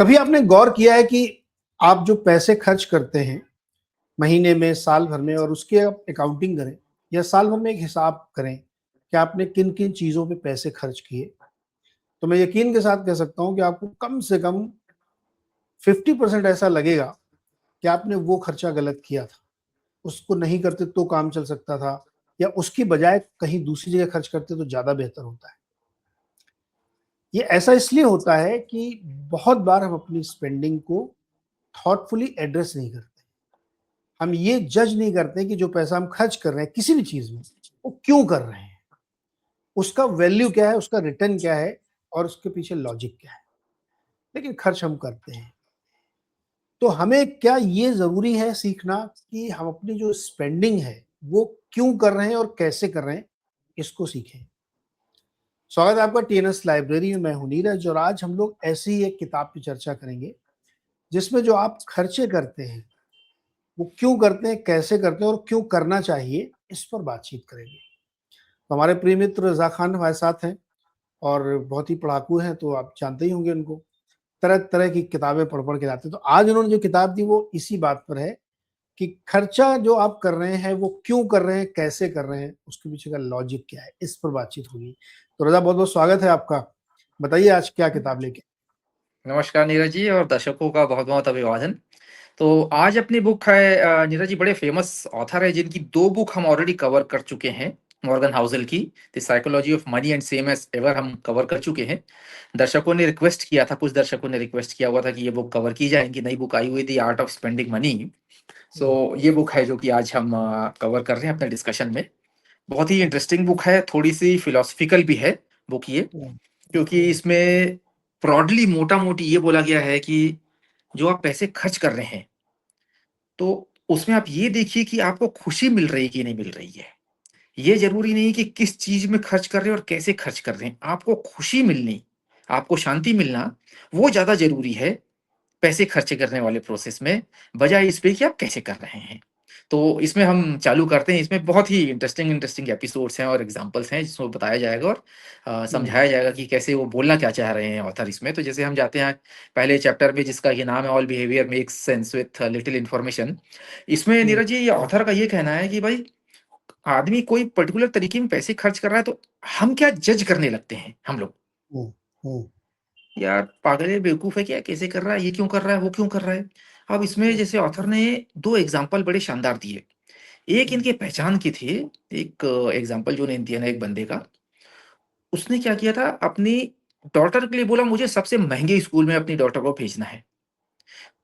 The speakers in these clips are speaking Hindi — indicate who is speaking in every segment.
Speaker 1: कभी आपने गौर किया है कि आप जो पैसे खर्च करते हैं महीने में, साल भर में और उसकी आप अकाउंटिंग करें या साल भर में एक हिसाब करें कि आपने किन-किन चीज़ों पे पैसे खर्च किए, तो मैं यकीन के साथ कह सकता हूँ कि आपको कम से कम 50% ऐसा लगेगा कि आपने वो खर्चा गलत किया था। उसको नहीं करते तो काम चल सकता था या उसकी बजाय कहीं दूसरी जगह खर्च करते तो ज़्यादा बेहतर होता है। ये ऐसा इसलिए होता है कि बहुत बार हम अपनी स्पेंडिंग को थॉटफुली एड्रेस नहीं करते। हम ये जज नहीं करते कि जो पैसा हम खर्च कर रहे हैं किसी भी चीज़ में, वो क्यों कर रहे हैं? उसका वैल्यू क्या है, उसका रिटर्न क्या है और उसके पीछे लॉजिक क्या है? लेकिन खर्च हम करते हैं। तो हमें क्या ये ज़रूरी है सीखना कि हम अपनी जो स्पेंडिंग है, वो क्यों कर रहे हैं और कैसे कर रहे हैं, इसको सीखें। स्वागत है आपका टीएनएस लाइब्रेरी में, मैं हूँ नीरज और आज हम लोग ऐसी ही एक किताब की चर्चा करेंगे, जिसमें जो आप खर्चे करते हैं, वो क्यों करते हैं, कैसे करते हैं और क्यों करना चाहिए, इस पर बातचीत करेंगे। तो हमारे प्रिय मित्र रज़ा खान हमारे साथ हैं और बहुत ही पढ़ाकू हैं, तो आप जानते ही होंगे उनको। तरह-तरह की किताबें पढ़-पढ़ के लाते हैं। तो आज उन्होंने जो किताब दी वो इसी बात पर है कि खर्चा जो आप कर रहे हैं वो क्यों कर रहे हैं, कैसे कर रहे हैं, उसके पीछे का लॉजिक क्या है, इस पर बातचीत होगी। तो रज़ा बहुत-बहुत स्वागत है आपका। बताइए आज क्या किताब लेके
Speaker 2: नमस्कार नीरज जी और दर्शकों का बहुत-बहुत अभिवादन। तो आज अपनी बुक है नीरज जी बड़े फ़ेमस ऑथर हैं जिनकी 2 बुक हम ऑलरेडी कवर कर चुके हैं। मॉर्गन हाउसेल की the psychology of money and same as ever हम कवर कर चुके हैं। दर्शकों ने रिक्वेस्ट किया था, कुछ दर्शकों ने रिक्वेस्ट किया हुआ था कि ये बुक कवर की जाए। इनकी नई बुक आई हुई थी आर्ट ऑफ स्पेंडिंग मनी।
Speaker 1: हुँ,
Speaker 2: सो ये बुक है जो कि आज हम कवर कर रहे हैं अपने डिस्कशन में। बहुत ही इंटरेस्टिंग बुक है, थोड़ी-सी फिलॉसफिकल भी है बुक ये।
Speaker 1: हुँ,
Speaker 2: क्योंकि इसमें ब्रॉडली मोटा-मोटी ये बोला गया है कि जो आप पैसे खर्च कर रहे हैं, तो उसमें आप ये देखिए कि आपको खुशी मिल रही है कि नहीं मिल रही है। ये ज़रूरी नहीं कि किस चीज़ में खर्च कर रहे हैं और कैसे खर्च कर रहे हैं। आपको खुशी मिलनी, आपको शांति मिलना, वो ज़्यादा ज़रूरी है पैसे खर्च करने वाले प्रोसेस में, बजाए इस पे कि आप कैसे कर रहे हैं। तो इसमें हम चालू करते हैं, इसमें बहुत ही इंटरेस्टिंग इंटरेस्टिंग एपिसोड्स हैं और एग्ज़ाम्पल्स हैं जिसमें बताया जाएगा और
Speaker 1: हुँ,
Speaker 2: समझाया जाएगा कि कैसे वो बोलना क्या चाह रहे हैं ऑथर इसमें। तो जैसे हम जाते हैं पहले चैप्टर में जिसका ये नाम है all behaviour makes sense with little information. इसमें
Speaker 1: हुँ,
Speaker 2: नीरज जी ये ऑथर का ये कहना है कि भाई आदमी कोई पर्टिकुलर तरीके में पैसे खर्च कर रहा है तो हम क्या जज करने लगते हैं हम लोग।
Speaker 1: हुँ, हुँ,
Speaker 2: यार पागल है, बेवकूफ़ है क्या? कैसे कर रहा है? ये क्यों कर रहा है? वो क्यों कर रहा है? अब इसमें
Speaker 1: हुँ,
Speaker 2: जैसे ऑथर ने 2 एग्ज़ाम्पल बड़े शानदार दिए। एक
Speaker 1: हुँ,
Speaker 2: इनके पहचान के थे, एक एग्ज़ाम्पल जो उन्हें दिया ना एक बंदे का, उसने क्या किया था अपनी डॉटर के लिए बोला मुझे सबसे महँगे स्कूल में अपनी डॉटर को भेजना है।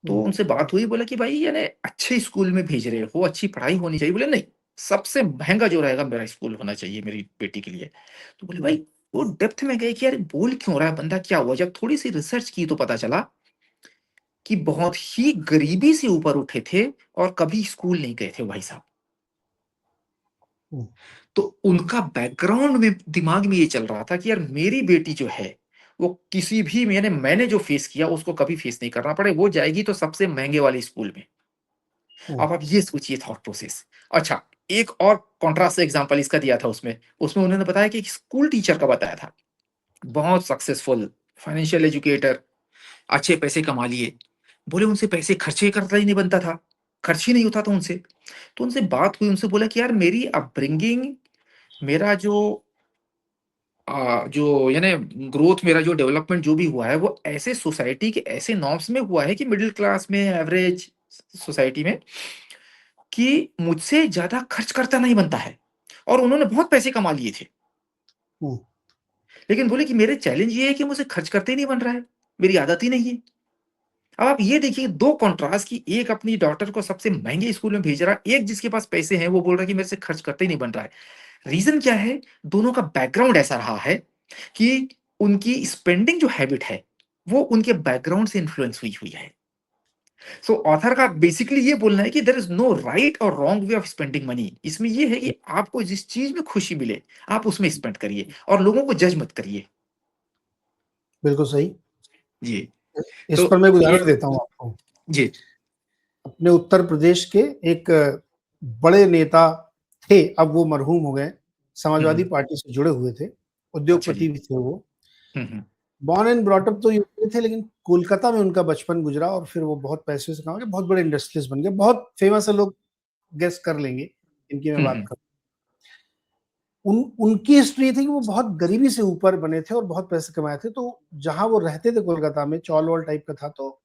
Speaker 2: तो
Speaker 1: हुँ,
Speaker 2: उनसे बात हुई, बोला कि भाई यानी अच्छे स्कूल में भेज रहे हो, अच्छी पढ़ाई होनी चाहिए। बोले नहीं, सबसे महँगा जो रहेगा मेरा स्कूल होना चाहिए मेरी बेटी के लिए। तो बोले
Speaker 1: हुँ,
Speaker 2: भाई वो डेप्थ में गए कि यार बोल क्यों रहा है बंदा, क्या हुआ? जब थोड़ी-सी रिसर्च की तो पता चला कि बहुत ही गरीबी से ऊपर उठे थे और कभी स्कूल नहीं गए थे भाई साहब।
Speaker 1: हुँ,
Speaker 2: तो उनका बैकग्राउंड में दिमाग में ये चल रहा था कि यार मेरी बेटी जो है, वो किसी भी मैंने जो फेस किया उसको कभी फेस नहीं करना पड़े, वो जाएगी तो सबसे महँगे वाले स्कूल में।
Speaker 1: हुँ,
Speaker 2: अब आप ये सोचिए थॉट प्रोसेस। अच्छा, एक और कॉन्ट्रास्ट एग्ज़ाम्पल इसका दिया था उसमें। उसमें उन्होंने बताया कि एक स्कूल टीचर का बताया था। बहुत सक्सेसफुल, फाइनेंशियल एजुकेटर, अच्छे पैसे कमा लिए। बोले उनसे पैसे खर्चे करना ही नहीं बनता था, खर्च ही नहीं होता था उनसे। तो उनसे बात हुई, उनसे बोला कि यार मेरी अपब्रिंगिंग, मेरा जो यानी ग्रोथ, मेरा जो डेवलपमेंट जो भी हुआ है, वो ऐसे सोसाइटी के ऐसे नॉर्म्स में हुआ है कि मिडल क्लास में, एवरेज सोसाइटी में, कि मुझसे ज़्यादा खर्च करता नहीं बनता है। और उन्होंने बहुत पैसे कमा लिए थे।
Speaker 1: हुँ,
Speaker 2: लेकिन बोले कि मेरे चैलेंज ये है कि मुझसे खर्च करते ही नहीं बन रहा है, मेरी आदत ही नहीं है। अब आप ये देखिए 2 कंट्रास्ट, कि एक अपनी डॉटर को सबसे महँगे स्कूल में भेज रहा है, एक जिसके पास पैसे हैं वो बोल रहा है कि मेरे से खर्च करते ही नहीं बन रहा है। रीज़न क्या है? दोनों का बैकग्राउंड ऐसा रहा है कि उनकी स्पेंडिंग जो हैबिट है, वो उनके बैकग्राउंड से इन्फ्लुएंस हुई हुई है। सो ऑथर का बेसिकली ये बोलना है कि देयर इज़ नो राइट और wrong way of spending money. इसमें ये है कि आपको जिस चीज़ में खुशी मिले, आप उसमें स्पेंड करिए और लोगों को जज मत करिए।
Speaker 1: बिल्कुल सही।
Speaker 2: जी,
Speaker 1: इस
Speaker 2: तो
Speaker 1: पर मैं एक
Speaker 2: ये
Speaker 1: उदाहरण देता हूँ आपको।
Speaker 2: जी।
Speaker 1: अपने उत्तर प्रदेश के एक बड़े नेता थे, अब वो मरहूम हो गए,
Speaker 2: हुँ,
Speaker 1: समाजवादी
Speaker 2: हुँ।
Speaker 1: पार्टी से जुड़े हुए थे,
Speaker 2: अच्छा जी।
Speaker 1: उद्योगपति भी थे वो।
Speaker 2: हुँ, हुँ।
Speaker 1: बॉर्न एंड ब्रॉट अप तो यूपी थे, लेकिन कोलकाता में उनका बचपन गुजरा और फिर वो बहुत पैसे से कमा के बहुत बड़े इंडस्ट्रियलिस्ट बन गए, बहुत फेमस है, लोग गेस कर लेंगे इनकी मैं बात
Speaker 2: हम्म,
Speaker 1: कर। उनकी हिस्ट्री ये थी कि वो बहुत गरीबी से ऊपर बने थे और बहुत पैसे कमाए थे, तो जहां वो रहते थे कोलकाता में चौल वॉल टाइप का था, तो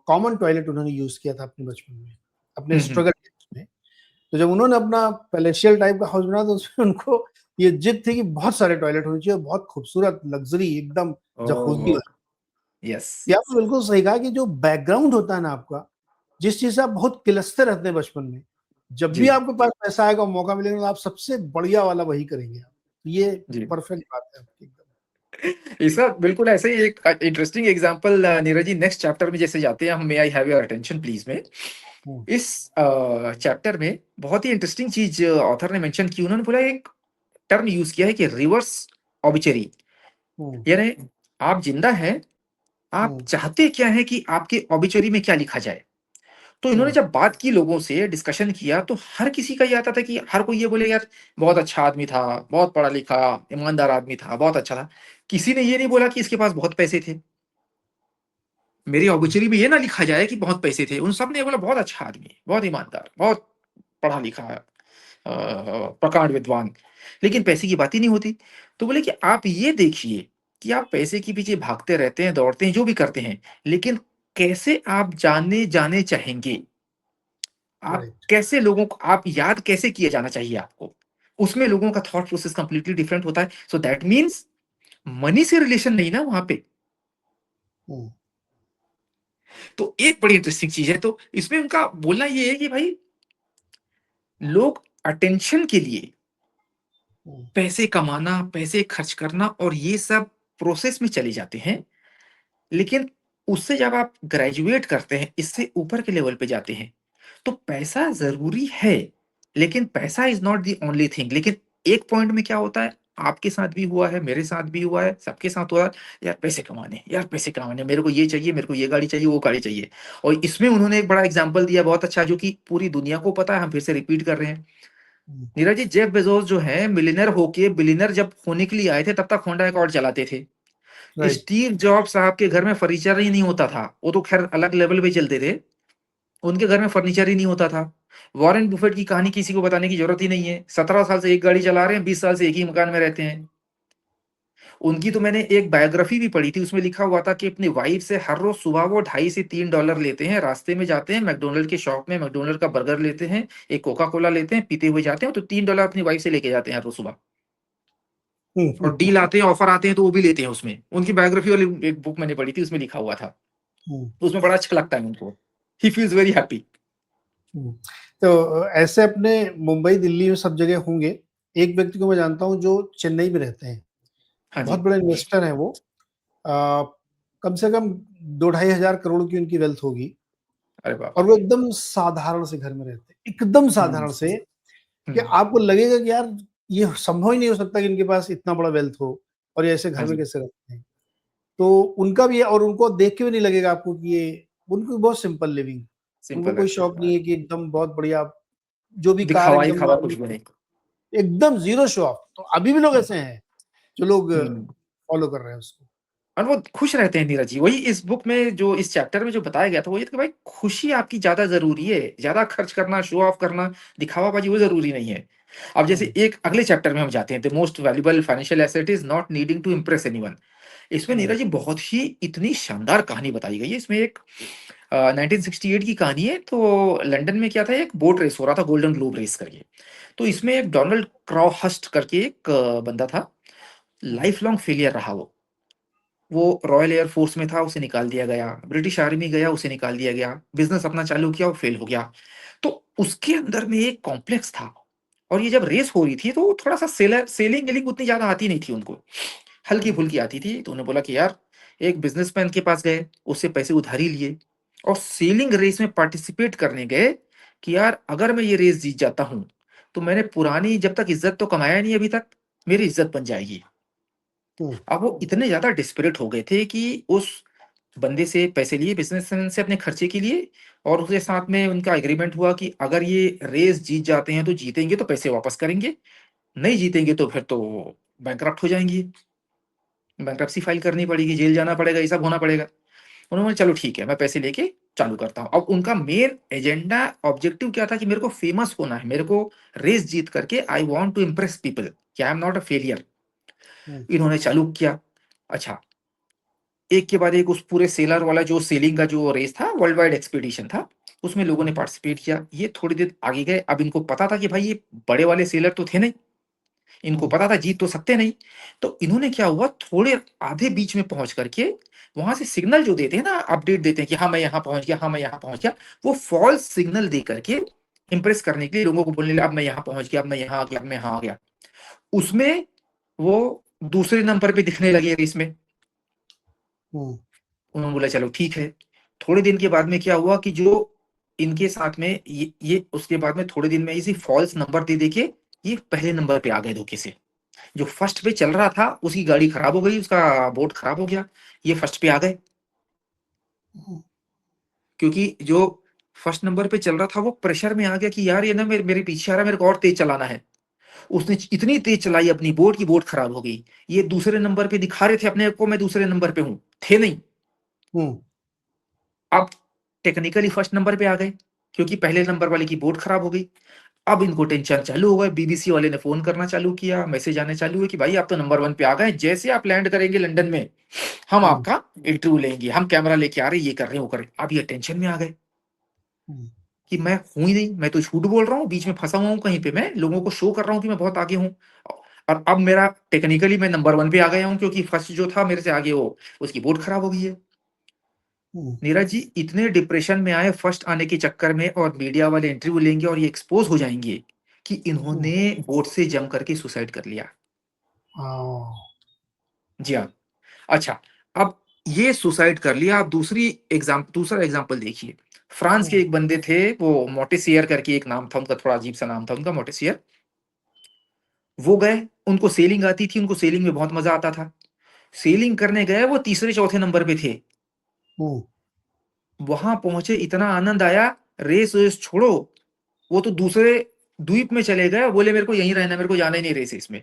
Speaker 1: कॉमन टॉयलेट उन्होंने यूज किया था अपने बचपन में, अपने
Speaker 2: हम्म।
Speaker 1: स्ट्रगल में। तो जब उन्होंने अपना पैलेशियल टाइप का हाउस बनाया तो उसमें उनको ये जिद थी कि बहुत सारे टॉयलेट होने चाहिए, बहुत खूबसूरत लग्जरी एकदम जकूजी।
Speaker 2: ओह, यस।
Speaker 1: ये आपने बिल्कुल सही कहा कि जो बैकग्राउंड होता है ना आपका, जिस चीज से आप बहुत किलसते रहते हैं बचपन में, जब भी
Speaker 2: जी,
Speaker 1: आपके पास पैसा आएगा, मौका मिलेगा, तो आप सबसे बढ़िया वाला वही करेंगे आप। ये
Speaker 2: जी।
Speaker 1: परफेक्ट बात है आपकी एकदम।
Speaker 2: इसका बिल्कुल ऐसे ही एक interesting example Neeraj ji next chapter में जैसे जाते हैं हम, may I have your attention please में।
Speaker 1: हम्म,
Speaker 2: इस चैप्टर में बहुत ही इंटरेस्टिंग चीज ऑथर ने मेंशन की। उन्होंने बोला एक टर्म यूज किया है कि रिवर्स ऑबिचरी,
Speaker 1: हम्म,
Speaker 2: यानी आप जिंदा हैं, आप
Speaker 1: हम्म,
Speaker 2: चाहते क्या है कि आपके ऑबिचरी में क्या लिखा जाए। तो इन्होंने
Speaker 1: हम्म,
Speaker 2: जब बात की, लोगों से डिस्कशन किया, तो हर किसी का ये आता था कि हर कोई ये बोले यार बहुत अच्छा आदमी था, बहुत पढ़ा लिखा ईमानदार आदमी था, बहुत अच्छा था। किसी ने ये नहीं बोला कि इसके पास बहुत पैसे थे। मेरी
Speaker 1: हम्म,
Speaker 2: ऑबिचुरी में ये ना लिखा जाए कि बहुत पैसे थे। उन सब ने बोला बहुत अच्छा आदमी, बहुत ईमानदार, बहुत पढ़ा लिखा, प्रकांड विद्वान, लेकिन पैसे की बात ही नहीं होती। तो बोले कि आप ये देखिए कि आप पैसे के पीछे भागते रहते हैं, दौड़ते हैं, जो भी करते हैं, लेकिन कैसे आप जाने जाने चाहेंगे, आप
Speaker 1: राइट।
Speaker 2: कैसे लोगों को, आप याद कैसे किए जाना चाहिए आपको, उसमें लोगों का थॉट प्रोसेस कंप्लीटली डिफरेंट होता है। सो दैट मीन्स मनी से रिलेशन नहीं ना वहां पे।
Speaker 1: हम्म,
Speaker 2: तो एक बड़ी इंटरेस्टिंग चीज है। तो इसमें उनका बोलना ये है कि भाई लोग अटेंशन के लिए
Speaker 1: हम्म,
Speaker 2: पैसे कमाना, पैसे खर्च करना और ये सब प्रोसेस में चले जाते हैं, लेकिन उससे जब आप ग्रेजुएट करते हैं, इससे ऊपर के लेवल पे जाते हैं, तो पैसा जरूरी है, लेकिन पैसा is not the only thing. लेकिन एक पॉइंट में क्या होता है, आपके साथ भी हुआ है, मेरे साथ भी हुआ है, सबके साथ हुआ है, यार पैसे कमाने, यार पैसे कमाने, मेरे को ये चाहिए, मेरे को ये गाड़ी चाहिए, वो गाड़ी चाहिए। और इसमें उन्होंने एक बड़ा एग्जांपल दिया बहुत अच्छा, जो कि पूरी दुनिया को पता है, हम फिर से रिपीट कर रहे हैं।
Speaker 1: हम्म,
Speaker 2: नीरज जी, जेफ बेजोस जो है मिलियनर होके बिलियनर जब होने के लिए आए थे, तब तक होंडा अकॉर्ड चलाते थे।
Speaker 1: राइट।
Speaker 2: स्टीव जॉब साहब के घर में फर्नीचर ही नहीं होता था, वो तो खैर अलग लेवल पे चलते थे, उनके घर में फर्नीचर ही नहीं होता था। वॉरेन बुफेट की कहानी किसी को बताने की जरूरत ही नहीं है, 17 साल से एक गाड़ी चला रहे हैं, 20 साल से एक ही मकान में रहते हैं। उनकी तो मैंने एक बायोग्राफी भी पढ़ी थी, उसमें लिखा हुआ था कि अपनी वाइफ से हर रोज सुबह वो $2.5 से $3 लेते हैं, रास्ते में जाते हैं मैकडोनल्ड के शॉप में, मैकडोनल्ड का बर्गर लेते हैं, एक कोका कोला लेते हैं, पीते हुए जाते हैं, तो $3 अपनी वाइफ से लेके जाते हैं हर रोज सुबह। और
Speaker 1: हम्म,
Speaker 2: डील आते हैं, ऑफर आते हैं, तो वो भी लेते हैं। उसमें उनकी बायोग्राफी वाली एक बुक मैंने पढ़ी थी, उसमें लिखा हुआ था।
Speaker 1: हम्म,
Speaker 2: तो उसमें बड़ा अच्छा लगता है उनको, ही फील्स वेरी हैप्पी।
Speaker 1: हम्म। तो ऐसे अपने मुंबई दिल्ली में सब जगह होंगे। एक व्यक्ति को मैं जानता हूँ जो चेन्नई में रहते हैं,
Speaker 2: हाँ
Speaker 1: बहुत
Speaker 2: जी।
Speaker 1: बड़े इन्वेस्टर हैं वो। आ, कम से कम 2-2.5 हज़ार करोड़ की उनकी वेल्थ होगी।
Speaker 2: अरे बाप
Speaker 1: और
Speaker 2: रे।
Speaker 1: वो एकदम साधारण से घर में रहते हैं, एकदम
Speaker 2: हम्म,
Speaker 1: साधारण से, कि
Speaker 2: हम्म।
Speaker 1: आपको लगेगा कि यार ये संभव ही नहीं हो सकता कि इनके पास इतना बड़ा वेल्थ हो, और ये ऐसे
Speaker 2: हाँ
Speaker 1: घर में
Speaker 2: जी,
Speaker 1: कैसे रहते हैं। तो उनका भी है, और उनको देख के भी नहीं लगेगा आपको कि ये, उनको बहुत सिंपल लिविंग। उनको
Speaker 2: सिंपल
Speaker 1: कोई
Speaker 2: रहते
Speaker 1: शौक
Speaker 2: हैं,
Speaker 1: नहीं है कि एकदम बहुत बढ़िया, जो भी कार
Speaker 2: दिखावा ही
Speaker 1: एकदम
Speaker 2: खावा कुछ
Speaker 1: नॉर्मल,
Speaker 2: भी नहीं।
Speaker 1: एकदम जीरो शो ऑफ। तो अभी भी लोग
Speaker 2: हम्म,
Speaker 1: ऐसे हैं जो लोग
Speaker 2: हम्म।
Speaker 1: फॉलो कर रहे हैं उसको।
Speaker 2: और वो खुश रहते हैं नीरज जी। वही इस बुक में जो इस चैप्टर में जो बताया गया था, वो ये था कि भाई खुशी आपकी ज्यादा जरूरी है, ज्यादा खर्च करना, शो ऑफ करना, दिखावाबाजी वो जरूरी नहीं है। अब जैसे
Speaker 1: हम्म,
Speaker 2: एक अगले चैप्टर में हम जाते हैं, the most valuable financial asset is not needing to impress anyone. इसमें नीरज
Speaker 1: राइट।
Speaker 2: जी बहुत ही इतनी शानदार कहानी बताई गई है। इसमें एक 1968 की कहानी है। तो लंदन में क्या था, एक बोट रेस हो रहा था, गोल्डन ग्लोब रेस करके। तो इसमें एक डोनाल्ड क्रॉहस्ट करके एक बंदा था, लाइफ लॉन्ग फेलियर रहा वो रॉयल एयरफोर्स में था, उसे निकाल दिया गया, ब्रिटिश आर्मी गया, उसे निकाल दिया गया, बिजनेस अपना चालू किया, वो फेल हो गया। तो उसके अंदर में एक कॉम्प्लेक्स था। और ये जब रेस हो रही थी, तो थोड़ा सा सेलिंग वेलिंग उतनी ज्यादा आती नहीं थी उनको, हल्की फुल्की आती थी। तो उन्होंने बोला कि यार, एक बिजनेसमैन के पास गए, उससे पैसे उधार ही लिए, और सेलिंग रेस में पार्टिसिपेट करने गए कि यार अगर मैं ये रेस जीत जाता हूं, तो मैंने पुरानी जब तक इज्जत तो कमाया नहीं अभी तक, मेरी इज्जत बन जाएगी।
Speaker 1: हम्म,
Speaker 2: अब वो इतने ज्यादा डिस्परेट हो गए थे कि उस बंदे से पैसे लिए, बिजनेसमैन से, अपने खर्चे के लिए। और उसके साथ में उनका एग्रीमेंट हुआ कि अगर ये रेस जीत जाते हैं तो जीतेंगे तो पैसे वापस करेंगे, नहीं जीतेंगे तो फिर तो बैंकरप्ट हो जाएंगे। बैंक्रप्सी फाइल करनी पड़ेगी, जेल जाना पड़ेगा, ये सब होना पड़ेगा। उन्होंने बोला चलो ठीक है, मैं पैसे लेके चालू करता हूँ। अब उनका मेन एजेंडा ऑब्जेक्टिव क्या था कि मेरे को फेमस होना है, मेरे को रेस जीत करके I want to impress people कि I am not a failure.
Speaker 1: हम्म,
Speaker 2: इन्होंने चालू किया। अच्छा, एक के बाद एक उस पूरे सेलर वाला जो सेलिंग का जो रेस था, वर्ल्ड वाइड एक्सपीडिशन था, उसमें लोगों ने पार्टिसिपेट किया। ये थोड़ी देर आगे गए। अब इनको पता था कि भाई ये बड़े वाले सेलर तो थे नहीं, इनको
Speaker 1: हम्म,
Speaker 2: पता था जीत तो सकते नहीं। तो इन्होंने क्या हुआ, थोड़े आधे बीच में पहुंच करके वहां से सिग्नल जो देते हैं ना, अपडेट देते हैं कि हाँ मैं यहाँ पहुंच गया, हाँ मैं यहाँ पहुंच गया, वो फॉल्स सिग्नल दे करके इंप्रेस करने के लिए लोगों को बोलने लगा अब मैं यहाँ पहुंच गया, अब मैं यहाँ आ गया, अब मैं यहाँ आ गया। उसमें वो दूसरे नंबर पे दिखने लगे इसमें।
Speaker 1: हम्म,
Speaker 2: उन्होंने बोला चलो ठीक है। थोड़े दिन के बाद में क्या हुआ कि जो इनके साथ में ये उसके बाद में थोड़े दिन में इसी फॉल्स नंबर दे देके ये पहले नंबर पे आ गए धोखे से। जो फर्स्ट पे चल रहा था उसकी गाड़ी खराब हो गई, उसका बोट खराब हो गया, ये फर्स्ट पे आ गए।
Speaker 1: हम्म,
Speaker 2: क्योंकि जो फर्स्ट नंबर पे चल रहा था वो प्रेशर में आ गया कि यार ये ना मेरे पीछे आ रहा है, मेरे को और तेज चलाना है। उसने इतनी तेज चलाई अपनी बोट की बोट खराब हो गई। ये दूसरे नंबर पे दिखा रहे थे अपने आप को मैं दूसरे नंबर पे हूं, थे नहीं।
Speaker 1: हम्म,
Speaker 2: अब टेक्निकली फर्स्ट नंबर पे आ गए क्योंकि पहले नंबर वाले की बोट खराब हो गई। अब इनको टेंशन चालू हो गया, बीबीसी वाले ने फोन करना चालू किया, मैसेज आने चालू हुए कि भाई आप तो नंबर 1 पे आ गए, जैसे आप लैंड करेंगे लंदन में हम
Speaker 1: हम्म,
Speaker 2: आपका इंटरव्यू लेंगे, हम कैमरा लेके आ रहे हैं, ये कर रहे हैं वो कर रहे हैं। अब ये टेंशन में आ गए
Speaker 1: हम्म,
Speaker 2: कि मैं हूं ही नहीं, मैं तो झूठ बोल रहा हूँ, बीच में फंसा हुआ हूँ कहीं पे, मैं लोगों को शो कर रहा हूँ कि मैं बहुत आगे हूँ। और अब मेरा टेक्निकली मैं नंबर 1 पे आ गया हूँ क्योंकि फर्स्ट जो था मेरे से आगे वो उसकी बोट खराब हो गई है।
Speaker 1: हम्म,
Speaker 2: नीरज जी इतने डिप्रेशन में आए फर्स्ट आने के चक्कर में, और मीडिया वाले इंटरव्यू लेंगे और ये एक्सपोज हो जाएंगे कि
Speaker 1: हम्म,
Speaker 2: इन्होंने बोट से जम करके सुसाइड कर लिया।
Speaker 1: हाँ,
Speaker 2: जी हाँ। अच्छा, अब ये सुसाइड कर लिया। आप दूसरा एग्जांपल देखिए। फ्रांस के
Speaker 1: हम्म,
Speaker 2: एक बंदे थे, वो मोटेसियर करके एक नाम था उनका, थोड़ा अजीब सा नाम था उनका, मोटेसियर। वो गए, उनको सेलिंग आती थी, उनको सेलिंग में बहुत मजा आता था। सेलिंग करने गए, वो तीसरे चौथे नंबर पे थे।
Speaker 1: हम्म,
Speaker 2: वहां पहुंचे, इतना आनंद आया, रेस वेस छोड़ो, वो तो दूसरे द्वीप में चले गए, बोले मेरे को यहीं रहना, मेरे को जाना ही नहीं रेस इसमें।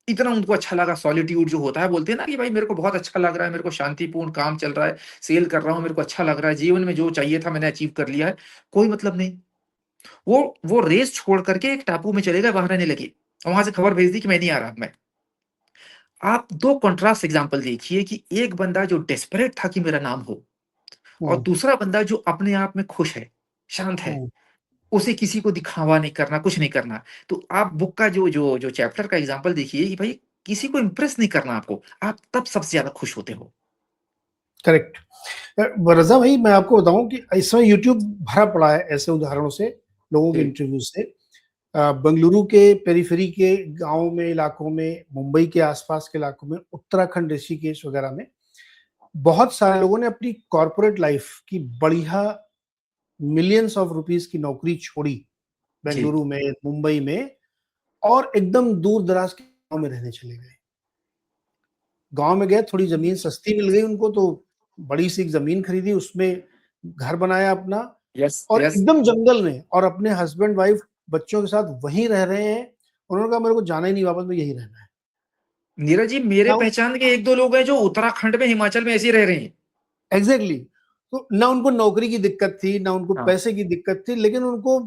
Speaker 2: इतना उनको अच्छा लगा, सॉलिट्यूड जो होता है, बोलते हैं ना कि भाई मेरे को बहुत अच्छा लग रहा है, मेरे को शांतिपूर्ण काम चल रहा है, सेल कर रहा हूँ, मेरे को अच्छा लग रहा है, जीवन में जो चाहिए था मैंने अचीव कर लिया है, कोई मतलब नहीं। वो रेस छोड़ करके एक टापू में चले गए, वहां रहने लगे, और वहां से खबर भेज दी कि मैं नहीं आ रहा मैं। आप दो कंट्रास्ट एग्जांपल देखिए कि एक बंदा जो डेस्परेट था कि मेरा नाम हो, और
Speaker 1: हम्म,
Speaker 2: दूसरा बंदा जो अपने आप में खुश है, शांत है,
Speaker 1: हम्म,
Speaker 2: उसे किसी को दिखावा नहीं करना, कुछ नहीं करना। तो आप बुक का जो जो जो चैप्टर का एग्जांपल देखिए कि भाई किसी को इंप्रेस नहीं करना आपको, आप तब सबसे ज्यादा खुश होते हो।
Speaker 1: करेक्ट। रजा भाई, मैं आपको बताऊं कि इस समय यूट्यूब भरा पड़ा है ऐसे उदाहरणों से, लोगों के
Speaker 2: जी
Speaker 1: इंटरव्यू से। बंगलुरु के पेरिफेरी के गांव में, इलाकों में, मुंबई के आसपास के इलाकों में, उत्तराखंड, ऋषिकेश वगैरह में बहुत सारे लोगों ने अपनी कॉर्पोरेट लाइफ की बढ़िया मिलियंस ऑफ रुपीस की नौकरी छोड़ी,
Speaker 2: जी
Speaker 1: बेंगलुरु में, मुंबई में, और एकदम दूर दराज के गांव में रहने चले गए। गांव में गए, थोड़ी जमीन सस्ती मिल गई उनको, तो बड़ी सी एक जमीन खरीदी, उसमें घर बनाया अपना,
Speaker 2: यस
Speaker 1: और
Speaker 2: यस।
Speaker 1: एकदम जंगल में, और अपने हस्बैंड वाइफ बच्चों के साथ वहीं रह रहे हैं। उन्होंने कहा मेरे को जाना ही नहीं वापस, मैं यही रहना है।
Speaker 2: नीरज जी मेरे
Speaker 1: ना,
Speaker 2: पहचान के एक दो लोग हैं जो उत्तराखंड में, हिमाचल में ऐसे ही रह रहे हैं।
Speaker 1: एग्जैक्टली। तो ना उनको नौकरी की दिक्कत थी, ना उनको
Speaker 2: हाँ,
Speaker 1: पैसे की दिक्कत थी, लेकिन उनको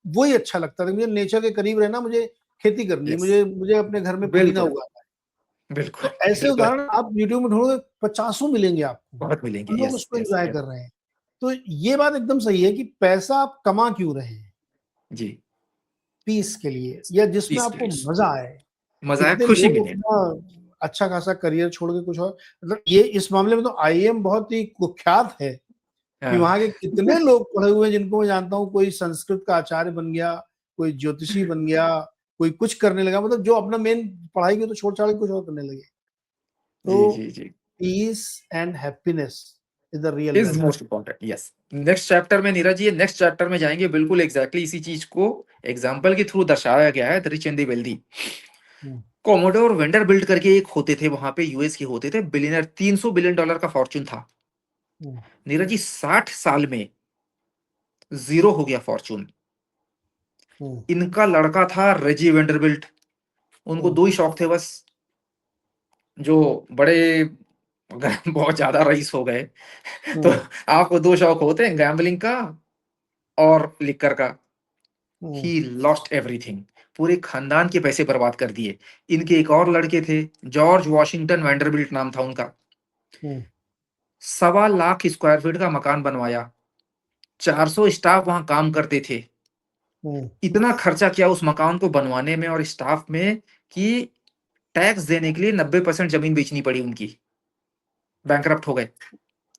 Speaker 1: वही अच्छा लगता था, मुझे नेचर के करीब रहना, मुझे खेती करनी है,
Speaker 2: यस,
Speaker 1: मुझे मुझे अपने घर में पुदीना
Speaker 2: बिल्कुल
Speaker 1: उगाना है।
Speaker 2: बिल्कुल
Speaker 1: तो ऐसे
Speaker 2: बिल्कुल।
Speaker 1: उदाहरण आप यूट्यूब में ढूंढोगे, पचासों मिलेंगे आपको,
Speaker 2: बहुत मिलेंगे,
Speaker 1: और लोग
Speaker 2: यस
Speaker 1: उसको
Speaker 2: यस
Speaker 1: एंजॉय
Speaker 2: यस।
Speaker 1: कर रहे हैं। तो ये बात एकदम सही है कि पैसा आप कमा क्यों रहे हैं?
Speaker 2: जी,
Speaker 1: पीस के लिए, या जिसमें
Speaker 2: पीस
Speaker 1: आपको
Speaker 2: पीस,
Speaker 1: मजा आए।
Speaker 2: मजा है,
Speaker 1: कितने
Speaker 2: खुशी
Speaker 1: लोग
Speaker 2: मिले।
Speaker 1: अपना अच्छा खासा करियर छोड़ के कुछ और, मतलब ये इस मामले में तो आईएएम बहुत ही कुख्यात है कि
Speaker 2: हाँ
Speaker 1: वहां के कितने लोग पढ़े हुए हैं जिनको मैं जानता हूँ, कोई संस्कृत का आचार्य बन गया, कोई ज्योतिषी बन गया, कोई कुछ करने लगा, मतलब जो अपना मेन पढ़ाई की तो छोड़ छाड़ के कुछ और करने लगे।
Speaker 2: जी
Speaker 1: तो
Speaker 2: जी जी।
Speaker 1: Peace and happiness is the real
Speaker 2: is
Speaker 1: wealth.
Speaker 2: Most important, yes. Next chapter में नीरज जी, नेक्स्ट चैप्टर में जाएंगे, बिल्कुल एग्जैक्टली इसी चीज को एग्जाम्पल के थ्रू दर्शाया गया है, the rich and the wealthy. Commodore vendor build करके एक होते थे वहां पे, यूएस के होते थे, बिलियनर, $300 बिलियन का फॉर्चून था। नीरज जी 60 साल में जीरो हो गया फॉर्चून। इनका लड़का था रेजी वेंडरबिल्ट, उनको दो ही शौक थे बस, जो बड़े अगर बहुत ज़्यादा रईस हो गए तो
Speaker 1: हम्म,
Speaker 2: आपको 2 शौक होते हैं, गैम्बलिंग का और लिक्कर का।
Speaker 1: हम्म,
Speaker 2: ही लॉस्ट एवरीथिंग, पूरे खानदान के पैसे बर्बाद कर दिए। इनके एक और लड़के थे, जॉर्ज वाशिंगटन वैंडरबिल्ट नाम था उनका।
Speaker 1: हम्म,
Speaker 2: 2.25 स्क्वायर फीट का मकान बनवाया, 400 स्टाफ वहाँ काम करते थे।
Speaker 1: हम्म,
Speaker 2: इतना खर्चा किया उस मकान को बनवाने में और स्टाफ में कि टैक्स देने के लिए 90% ज़मीन बेचनी पड़ी उनकी, बैंकरप्ट हो गए।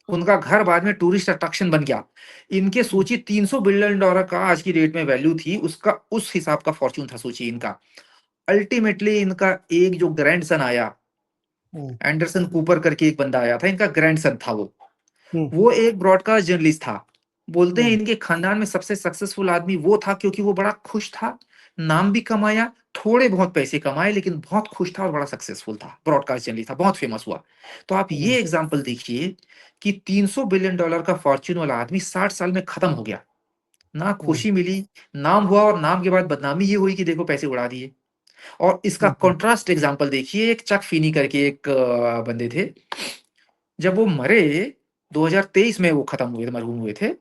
Speaker 2: उनका घर बाद में टूरिस्ट अट्रैक्शन बन गया। इनके सोचिए $300 बिलियन का आज की डेट में वैल्यू थी, उसका उस हिसाब का फॉर्च्यून था सोचिए इनका। अल्टीमेटली इनका एक जो ग्रैंडसन आया,
Speaker 1: हम्म,
Speaker 2: एंडरसन कूपर करके एक बंदा आया था, इनका ग्रैंडसन था वो।
Speaker 1: हम्म,
Speaker 2: वो एक ब्रॉडकास्ट जर्नलिस्ट था। बोलते हैं
Speaker 1: हम्म,
Speaker 2: इनके खानदान में सबसे सक्सेसफुल आदमी वो था क्योंकि वो बड़ा खुश था, नाम भी कमाया, थोड़े बहुत पैसे कमाए लेकिन बहुत खुश था और बड़ा सक्सेसफुल था, ब्रॉडकास्ट जर्नलिस्ट था, बहुत फेमस हुआ। तो आप
Speaker 1: हम्म,
Speaker 2: ये एग्जांपल देखिए कि $300 बिलियन का फॉर्च्यून वाला आदमी 60 साल में खत्म हो गया। ना
Speaker 1: हम्म,
Speaker 2: खुशी मिली, नाम हुआ और नाम के बाद बदनामी ये हुई कि देखो पैसे उड़ा दिए। और इसका
Speaker 1: हम्म,
Speaker 2: कॉन्ट्रास्ट एग्जांपल देखिए, एक चक फीनी करके एक बंदे थे। जब वो मरे 2023 में वो खत्म हुए थे, मरहूम हुए थे।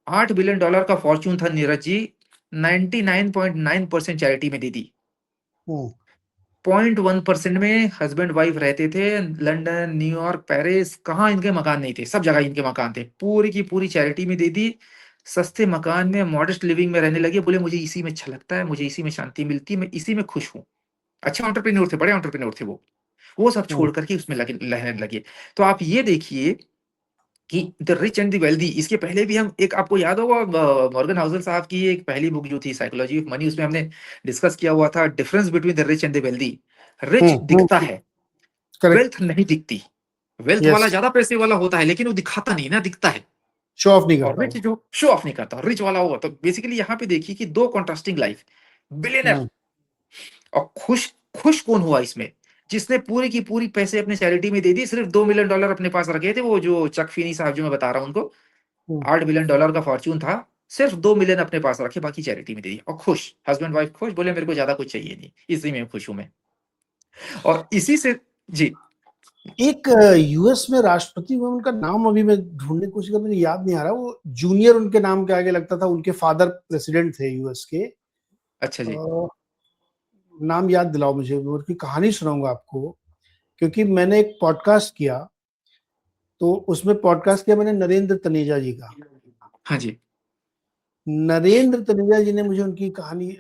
Speaker 2: $8 बिलियन का फॉर्च्यून था नीरज जी, 99.9% चैरिटी में दे दी।
Speaker 1: हम्म,
Speaker 2: 0.1% में हस्बैंड वाइफ रहते थे। लंदन, न्यूयॉर्क, पेरिस, कहाँ इनके मकान नहीं थे, सब जगह इनके मकान थे। पूरी की पूरी चैरिटी में दे दी। सस्ते मकान में मॉडेस्ट लिविंग में रहने लगे। बोले मुझे इसी में अच्छा लगता है, मुझे इसी में शांति मिलती है, मैं इसी में खुश हूँ। अच्छे एंटरप्रेन्योर थे, बड़े एंटरप्रेन्योर थे वो सब
Speaker 1: हम्म,
Speaker 2: छोड़ करके उसमें लगे, रहने लगे। तो आप ये देखिए कि the rich and the wealthy, इसके पहले भी हम एक, आपको याद होगा मॉर्गन हाउसल साहब की एक पहली बुक जो थी साइकोलॉजी ऑफ मनी, उसमें हमने डिस्कस किया हुआ था difference between the rich and the wealthy. Rich दिखता है,
Speaker 1: करेक्ट,
Speaker 2: वेल्थ नहीं दिखती। वेल्थ
Speaker 1: यस,
Speaker 2: वाला ज्यादा पैसे वाला होता है लेकिन वो दिखाता नहीं ना, दिखता है।
Speaker 1: शो ऑफ नहीं
Speaker 2: और
Speaker 1: करता
Speaker 2: रिच
Speaker 1: वो।
Speaker 2: जो शो ऑफ नहीं करता, रिच वाला हुआ। तो बेसिकली यहाँ पे देखिए कि दो कॉन्ट्रास्टिंग लाइफ, बिलियनर
Speaker 1: हम्म,
Speaker 2: और खुश। खुश कौन हुआ इसमें? जिसने पूरी की पूरी पैसे अपने चैरिटी में दे दी, सिर्फ $2 मिलियन अपने पास रखे थे। वो जो चक फीनी साहब जो मैं बता रहा हूँ उनको,
Speaker 1: हम्म,
Speaker 2: $8 बिलियन का फॉर्च्यून था, सिर्फ 2 मिलियन अपने पास रखे, बाकी चैरिटी में दे दिया। और खुश, हस्बैंड वाइफ खुश, बोले मेरे को ज्यादा कुछ चाहिए नहीं, इसी में खुश हूं मैं। और इसी से जी।
Speaker 1: एक यूएस में राष्ट्रपति हुए, उनका नाम अभी मैं ढूंढने की कोशिश कर, मुझे याद नहीं आ रहा। वो जूनियर उनके नाम के आगे लगता था, उनके फादर प्रेसिडेंट थे यूएस के।
Speaker 2: अच्छा जी।
Speaker 1: अ, नाम याद दिलाओ मुझे, मैं उनकी कहानी सुनाऊंगा आपको। क्योंकि मैंने एक पॉडकास्ट किया, तो उसमें पॉडकास्ट किया मैंने नरेंद्र तनेजा जी का।
Speaker 2: हाँ जी।
Speaker 1: नरेंद्र तनेजा जी ने मुझे उनकी कहानी,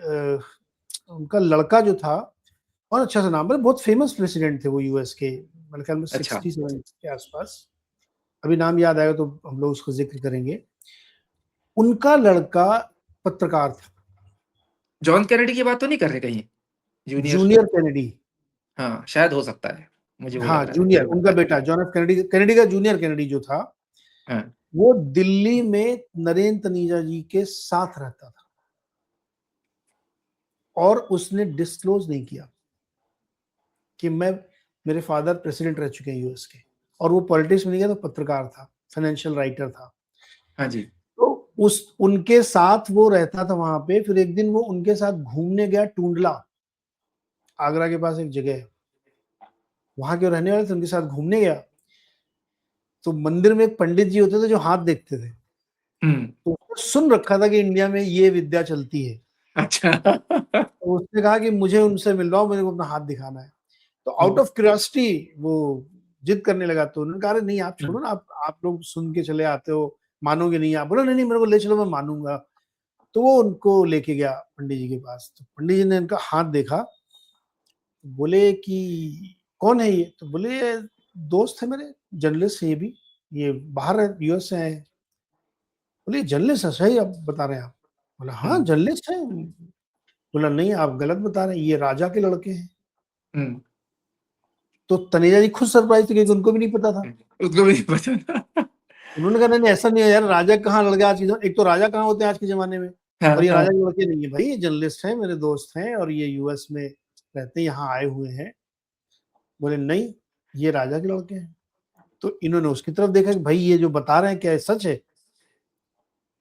Speaker 1: उनका लड़का जो था, और अच्छा सा नाम, मतलब बहुत फेमस प्रेसिडेंट थे वो यूएस के, मेरे ख्याल में
Speaker 2: अच्छा।
Speaker 1: 67 के आसपास। अभी नाम याद आएगा तो हम लोग उसको जिक्र करेंगे। उनका लड़का पत्रकार था,
Speaker 2: जॉन कैनेडी की बात तो नहीं कर रहे कहीं? जूनियर।
Speaker 1: Junior Kennedy.
Speaker 2: हाँ शायद हो सकता है, मुझे वो लग
Speaker 1: हाँ
Speaker 2: रहा है,
Speaker 1: जूनियर,
Speaker 2: मुझे
Speaker 1: उनका
Speaker 2: लगता है।
Speaker 1: बेटा जॉन एफ कैनेडी, कैनेडी का जूनियर कैनेडी जो था,
Speaker 2: हाँ।
Speaker 1: वो दिल्ली में नरेंद्र तनीजा जी के साथ रहता था, और उसने डिस्क्लोज नहीं किया कि मैं, मेरे फादर प्रेसिडेंट रह चुके हैं यूएस के। और वो पॉलिटिक्स में नहीं गया, तो पत्रकार था, फाइनेंशियल राइटर था।
Speaker 2: हाँ जी।
Speaker 1: तो उस उनके साथ वो रहता था वहां पे। फिर एक दिन वो उनके साथ घूमने गया टूंडला, आगरा के पास एक जगह है, वहां के रहने वाले थे, उनके साथ घूमने गया। तो मंदिर में एक पंडित जी होते थे जो हाथ देखते थे,
Speaker 2: हम्म।
Speaker 1: तो उसने सुन रखा था कि इंडिया में ये विद्या चलती है।
Speaker 2: अच्छा।
Speaker 1: तो उसने कहा कि मुझे उनसे मिलवाओ, मुझे को अपना हाथ दिखाना है। तो आउट
Speaker 2: हम्म,
Speaker 1: ऑफ क्यूरियोसिटी वो जिद करने लगा। तो उन्होंने कहा अरे नहीं आप छोड़ो
Speaker 2: हम्म,
Speaker 1: ना, आप लोग सुन के चले आते हो, मानोगे नहीं आप। बोला नहीं नहीं, मेरे को ले चलो, मैं मानूंगा। तो वो उनको लेके गया पंडित जी के पास। तो पंडित जी ने उनका हाथ देखा, बोले कि कौन है ये? तो बोले "ये दोस्त है मेरे, जर्नलिस्ट है ये भी, ये बाहर है, यूएस से आए हैं। बोले जर्नलिस्ट है? सही आप बता रहे हैं आप? बोला हाँ
Speaker 2: हम्म,
Speaker 1: जर्नलिस्ट है। बोला नहीं आप गलत बता रहे हैं, ये राजा के लड़के हैं।
Speaker 2: हम्म,
Speaker 1: तो तनेजा जी खुद सरप्राइज थे, क्योंकि उनको भी नहीं पता था।
Speaker 2: उसको भी नहीं पता।
Speaker 1: उन्होंने कहा नहीं नहीं, ऐसा नहीं है यार, राजा कहाँ लड़के आज के एक तो राजा कहाँ होते हैं आज के जमाने में,
Speaker 2: हाँ
Speaker 1: और ये
Speaker 2: हाँ।
Speaker 1: राजा के लड़के नहीं है भाई, ये जर्नलिस्ट हैं, मेरे दोस्त हैं, और ये यूएस में रहते हैं, यहाँ आए हुए हैं। बोले नहीं, ये राजा के लड़के हैं। तो इन्होंने उसकी तरफ देखा कि भाई ये जो बता रहे हैं क्या है, सच है?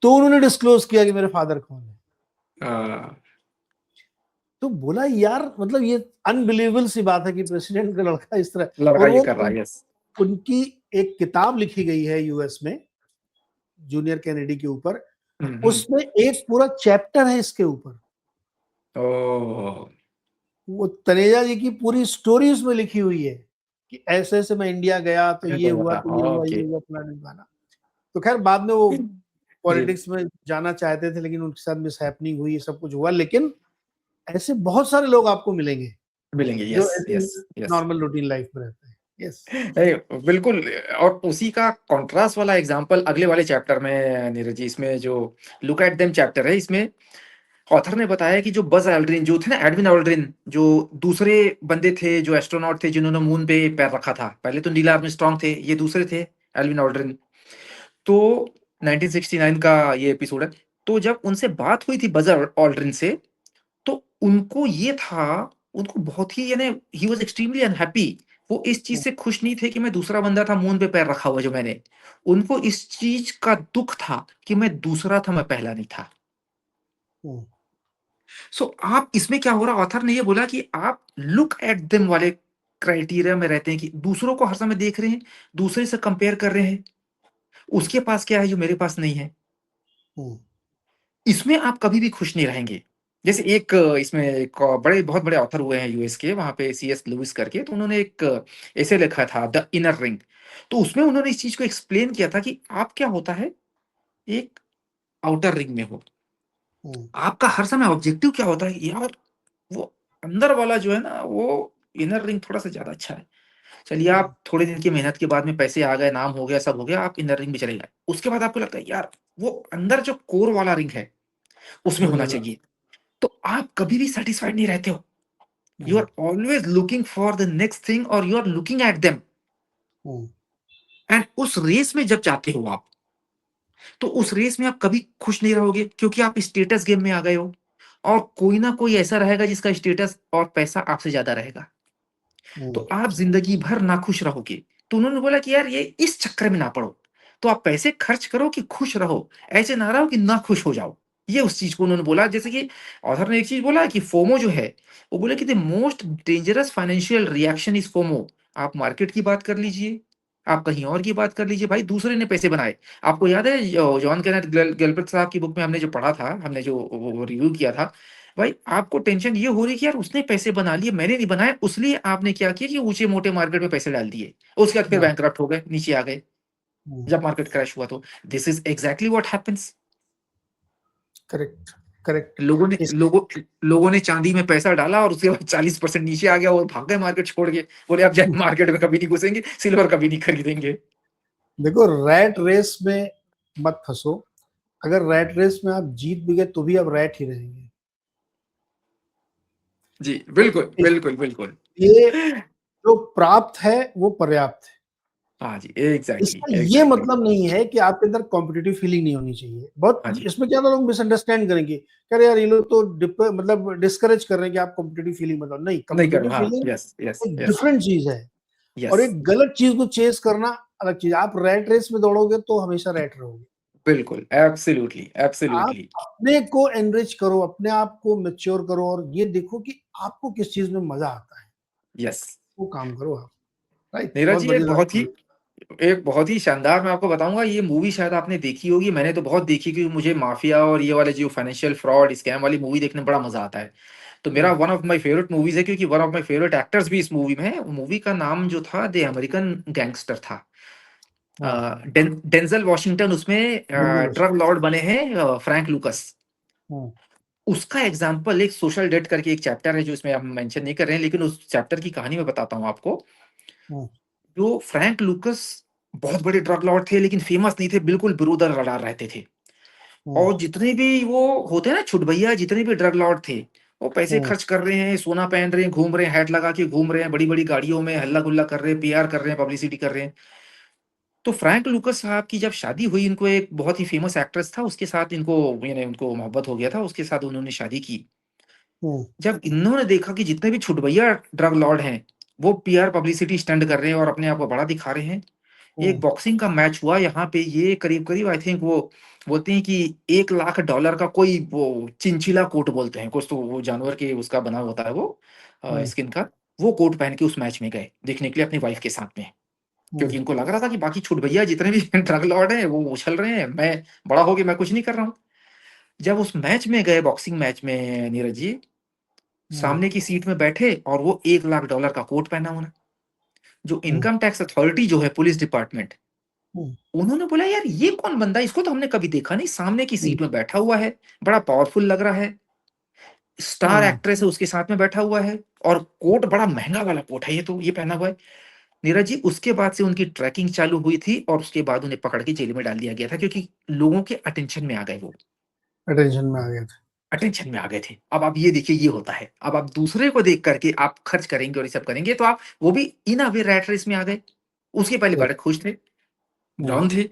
Speaker 1: तो उन्होंने डिस्क्लोज किया कि मेरे फादर कौन है।
Speaker 2: हाँ,
Speaker 1: तो बोला यार मतलब ये अनबिलीवेबल सी बात है कि प्रेसिडेंट का लड़का इस तरह,
Speaker 2: लड़का
Speaker 1: और
Speaker 2: ये
Speaker 1: वो
Speaker 2: कर रहा है। यस।
Speaker 1: उनकी एक किताब लिखी गई है यूएस में जूनियर कैनेडी के ऊपर, उसमें एक पूरा चैप्टर है इसके ऊपर।
Speaker 2: ओह!
Speaker 1: वो तनेजा जी की पूरी स्टोरी उसमें लिखी हुई है कि ऐसे-ऐसे मैं इंडिया गया तो ये हुआ, तो ये हुआ, ये
Speaker 2: ओके।
Speaker 1: हुआ, फलाना-ढिमकाना। तो खैर बाद में वो
Speaker 2: जी,
Speaker 1: पॉलिटिक्स में जाना चाहते थे, लेकिन उनके साथ मिसहैपनिंग हुई, ये सब कुछ हुआ। लेकिन ऐसे बहुत सारे लोग आपको मिलेंगे
Speaker 2: मिलेंगे।
Speaker 1: जो
Speaker 2: यस,
Speaker 1: ऐसे
Speaker 2: yes, yes.
Speaker 1: Normal routine life में रहते हैं। यस।
Speaker 2: नहीं, बिल्कुल। और उसी का कॉन्ट्रास्ट वाला एग्जांपल अगले वाले चैप्टर में नीरज जी, इसमें जो लुक एट देम चैप्टर है, इसमें ऑथर ने बताया कि जो बज़ एल्ड्रिन जो थे ना, एडविन एल्ड्रिन, जो दूसरे बंदे थे, जो एस्ट्रोनॉट थे जिन्होंने मून पे पैर रखा था। पहले तो नील आर्मस्ट्रांग थे, ये दूसरे थे, एल्विन एल्ड्रिन। तो 1969 का ये एपिसोड है। तो जब उनसे बात हुई थी बज़ एल्ड्रिन से, तो उनको ये था, उनको बहुत ही यानी ही वाज़ एक्सट्रीमली अनहैप्पी। वो इस चीज़ से खुश नहीं थे कि मैं दूसरा बंदा था मून पे पैर रखा हुआ जो मैंने। उनको इस चीज़ का दुःख था कि मैं दूसरा था, मैं पहला नहीं था।
Speaker 1: हुँ,
Speaker 2: सो आप इसमें क्या हो रहा है, ऑथर ने ये बोला कि आप लुक एट देम वाले क्राइटेरिया में रहते हैं कि दूसरों को हर समय देख रहे हैं, दूसरे से कंपेयर कर रहे हैं, उसके पास क्या है जो मेरे पास नहीं है।
Speaker 1: हुँ,
Speaker 2: इसमें आप कभी भी खुश नहीं रहेंगे। जैसे एक इसमें एक बड़े बहुत बड़े ऑथर हुए हैं यूएस के, वहाँ पे सीएस लुइस करके, तो उन्होंने एक एसे लिखा था द इनर रिंग। तो उसमें उन्होंने इस चीज़ को एक्सप्लेन किया था कि आप क्या होता है, एक आउटर रिंग में हो,
Speaker 1: हुँ,
Speaker 2: आपका हर समय ऑब्जेक्टिव क्या होता है, यार वो अंदर वाला जो है ना, वो इनर रिंग थोड़ा-सा ज़्यादा अच्छा है। चलिए
Speaker 1: हुँ,
Speaker 2: आप थोड़े दिन की मेहनत के बाद में पैसे आ गए, नाम हो गया, सब हो गया, आप इनर रिंग में चले गए। उसके बाद आपको लगता है यार वो अंदर जो कोर वाला रिंग है, उसमें
Speaker 1: वो
Speaker 2: होना
Speaker 1: ज़्यादा।
Speaker 2: चाहिए। तो आप कभी भी सैटिस्फाइड नहीं रहते हो। You
Speaker 1: hmm,
Speaker 2: are always looking for the next thing और you are looking at them.
Speaker 1: Hmm,
Speaker 2: and उस रेस में जब जाते हो आप, तो उस रेस में आप कभी खुश नहीं रहोगे, क्योंकि आप स्टेटस गेम में आ गए हो और कोई ना कोई ऐसा रहेगा जिसका स्टेटस और पैसा आपसे ज़्यादा रहेगा।
Speaker 1: हुँ,
Speaker 2: तो आप ज़िंदगी भर नाखुश रहोगे। तो उन्होंने बोला कि यार ये इस चक्कर में ना पड़ो। तो आप पैसे खर्च करो कि खुश रहो, ऐसे ना रहो कि नाखुश हो जाओ। ये उस चीज़ को उन्होंने बोला। जैसे कि ऑथर ने एक चीज़ बोला कि फोमो जो है, वो बोले कि the most dangerous financial reaction is FOMO. आप मार्केट की बात कर लीजिए, आप कहीं और की बात कर लीजिए, भाई दूसरे ने पैसे बनाए। आपको याद है जॉन केनेथ गैल्ब्रेट साहब की बुक में हमने जो पढ़ा था, हमने जो वो रिव्यू किया था, भाई आपको टेंशन ये हो रही है कि यार उसने पैसे बना लिए, मैंने नहीं बनाए, इसलिए आपने क्या किया कि ऊँचे-मोटे मार्केट में पैसे डाल दिए। उसके बाद फिर
Speaker 1: हाँ,
Speaker 2: बैंकरप्ट हो गए, नीचे आ गए,
Speaker 1: हुँ,
Speaker 2: जब मार्केट क्रैश हुआ तो। This is exactly what happens.
Speaker 1: Correct, correct.
Speaker 2: लोगों ने
Speaker 1: इस
Speaker 2: लोगों ने चाँदी में पैसा डाला और उसके बाद 40% नीचे आ गया और भाग गए मार्केट छोड़ के। बोले अब जाए मार्केट में कभी नहीं घुसेंगे, सिल्वर कभी नहीं खरीदेंगे।
Speaker 1: देखो रैट रेस में मत फँसो, अगर रैट रेस में आप जीत भी गए तो भी आप रैट ही रहेंगे।
Speaker 2: जी,
Speaker 1: तो
Speaker 2: बिल्कुल, बिल्कुल, बिल्कुल।
Speaker 1: इसलिए जो प्राप्त है वो पर्याप्त है।
Speaker 2: हाँ जी, एग्ज़ैक्टली,
Speaker 1: इसका ये
Speaker 2: एग्ज़ैक्टली।
Speaker 1: मतलब नहीं है कि आपके अंदर कॉम्पिटिटिव फीलिंग नहीं होनी चाहिए। बहुत
Speaker 2: हाँ जी,
Speaker 1: इसमें क्या ना लोग मिसअंडरस्टैंड करेंगे, कह रहे यार ये लोग तो मतलब डिस्करेज कर रहे हैं कि आप कॉम्पिटिटिव फीलिंग बताओ। नहीं,
Speaker 2: नहीं कर
Speaker 1: कॉम्पिटिटिव
Speaker 2: हाँ,
Speaker 1: फीलिंग
Speaker 2: यस, यस,
Speaker 1: एक
Speaker 2: यस,
Speaker 1: डिफरेंट चीज़ है और
Speaker 2: यस।
Speaker 1: एक गलत चीज़ को चेज़ करना अलग चीज़ है। आप रैट रेस में दौड़ोगे तो हमेशा रैट रहोगे।
Speaker 2: बिल्कुल, एब्सोल्यूटली,
Speaker 1: आप
Speaker 2: एब्सोल्यूटली।
Speaker 1: अपने को एनरिच करो, अपने आप को मैच्योर करो और ये देखो कि आपको किस चीज़ में मज़ा आता है,
Speaker 2: यस।
Speaker 1: वो काम करो आप, राइट?
Speaker 2: नीरज
Speaker 1: बहुत
Speaker 2: जी
Speaker 1: बढ़िया बात
Speaker 2: एक बहुत ही शानदार, मैं आपको बताऊँगा, ये मूवी शायद आपने देखी होगी, मैंने तो बहुत देखी क्योंकि मुझे माफिया और ये वाले जो फाइनेंशियल फ्रॉड, स्कैम वाली मूवी देखने में बड़ा मज़ा आता है। तो मेरा
Speaker 1: hmm,
Speaker 2: one of my favourite movies है क्योंकि one of my favourite actors भी इस मूवी में है। मूवी का नाम जो था द अमेरिकन गैंगस्टर था।
Speaker 1: हाँ,
Speaker 2: डेंज़ल वॉशिंगटन उसमें
Speaker 1: बिल्कुल बस।
Speaker 2: ड्रग लॉर्ड बने हैं, फ्रैंक लूकस।
Speaker 1: हुँ,
Speaker 2: उसका एग्ज़ाम्पल एक सोशल डेट करके एक चैप्टर है जो इसमें हम मेंशन नहीं कर रहे हैं, लेकिन उस चैप्टर की कहानी मैं बताता हूँ आपको।
Speaker 1: हुँ,
Speaker 2: जो फ्रैंक लूकस बहुत बड़े ड्रग लॉर्ड थे लेकिन फेमस नहीं थे, बिल्कुल बिरूदर रडार रहते थे।
Speaker 1: हुँ,
Speaker 2: और जितने भी वो होते हैं ना छुटभैया, जितने भी ड्रग लॉर्ड थे, वो पैसे
Speaker 1: हुँ,
Speaker 2: खर्च कर रहे हैं, सोना पहन रहे हैं, घूम रहे हैं, हैट लगा के घूम रहे हैं, बड़ी-बड़ी गाड़ियों में हल्ला-गुल्ला कर रहे हैं, पीआर कर रहे हैं, पब्लिसिटी कर रहे हैं। तो फ्रैंक लूकस साहब की जब शादी हुई, इनको एक बहुत ही फेमस एक्ट्रेस था, उसके साथ इनको यानी उनको मोहब्बत हो गया था, उसके साथ उन्होंने शादी की।
Speaker 1: हुँ,
Speaker 2: जब इन्होंने देखा कि जितने भी छुटभैया ड्रग लॉर्ड हैं, वो पीआर पब्लिसिटी स्टंट कर रहे हैं और अपने आप को बड़ा दिखा रहे हैं। एक
Speaker 1: हुँ,
Speaker 2: बॉक्सिंग का मैच हुआ यहाँ पे, ये करीब-करीब आई थिंक वो बोलते हैं कि $1 लाख का कोई वो चिंचिला कोट बोलते हैं कुछ, तो वो जानवर के उसका बना होता है वो
Speaker 1: हम्म,
Speaker 2: स्किन का, वो कोट पहन के उस मैच में गए देखने के लिए अपनी वाइफ के साथ में,
Speaker 1: हम्म,
Speaker 2: क्योंकि इनको लग रहा था कि बाकी छूट भैया जितने भी ड्रग लॉर्ड हैं वो उछल रहे हैं, मैं बड़ा हो गया, मैं कुछ नहीं कर रहा हूँ। जब उस मैच में गए, बॉक्सिंग मैच में, नीरज जी,
Speaker 1: हम्म,
Speaker 2: सामने की सीट में बैठे और वो $1 लाख का कोट पहना होना, जो
Speaker 1: हम्म,
Speaker 2: इनकम टैक्स अथॉरिटी जो है, पुलिस डिपार्टमेंट,
Speaker 1: हम्म,
Speaker 2: उन्होंने बोला यार ये कौन बंदा है? इसको तो हमने कभी देखा नहीं, सामने की
Speaker 1: हम्म,
Speaker 2: सीट में बैठा हुआ है, बड़ा पावरफुल लग रहा है, स्टार
Speaker 1: हम्म,
Speaker 2: एक्ट्रेस है उसके साथ में बैठा हुआ है, और कोट बड़ा महंगा वाला कोट है, ये तो ये पहना हुआ है। नीरज जी, उसके बाद से उनकी ट्रैकिंग चालू हुई थी और उसके बाद उन्हें पकड़ के जेल में डाल दिया गया था, क्योंकि लोगों के अटेंशन में आ गए वो,
Speaker 1: अटेंशन में आ गए थे।
Speaker 2: अटेंशन में आ गए थे। अब आप ये देखिए, ये होता है, अब आप दूसरे को देख करके आप खर्च करेंगे और ये सब करेंगे, तो आप वो भी इन अ वे रैट रेस में आ गए। उसके पहले
Speaker 1: Yes.
Speaker 2: बड़े खुश थे,
Speaker 1: हम्म,
Speaker 2: डाउन थे,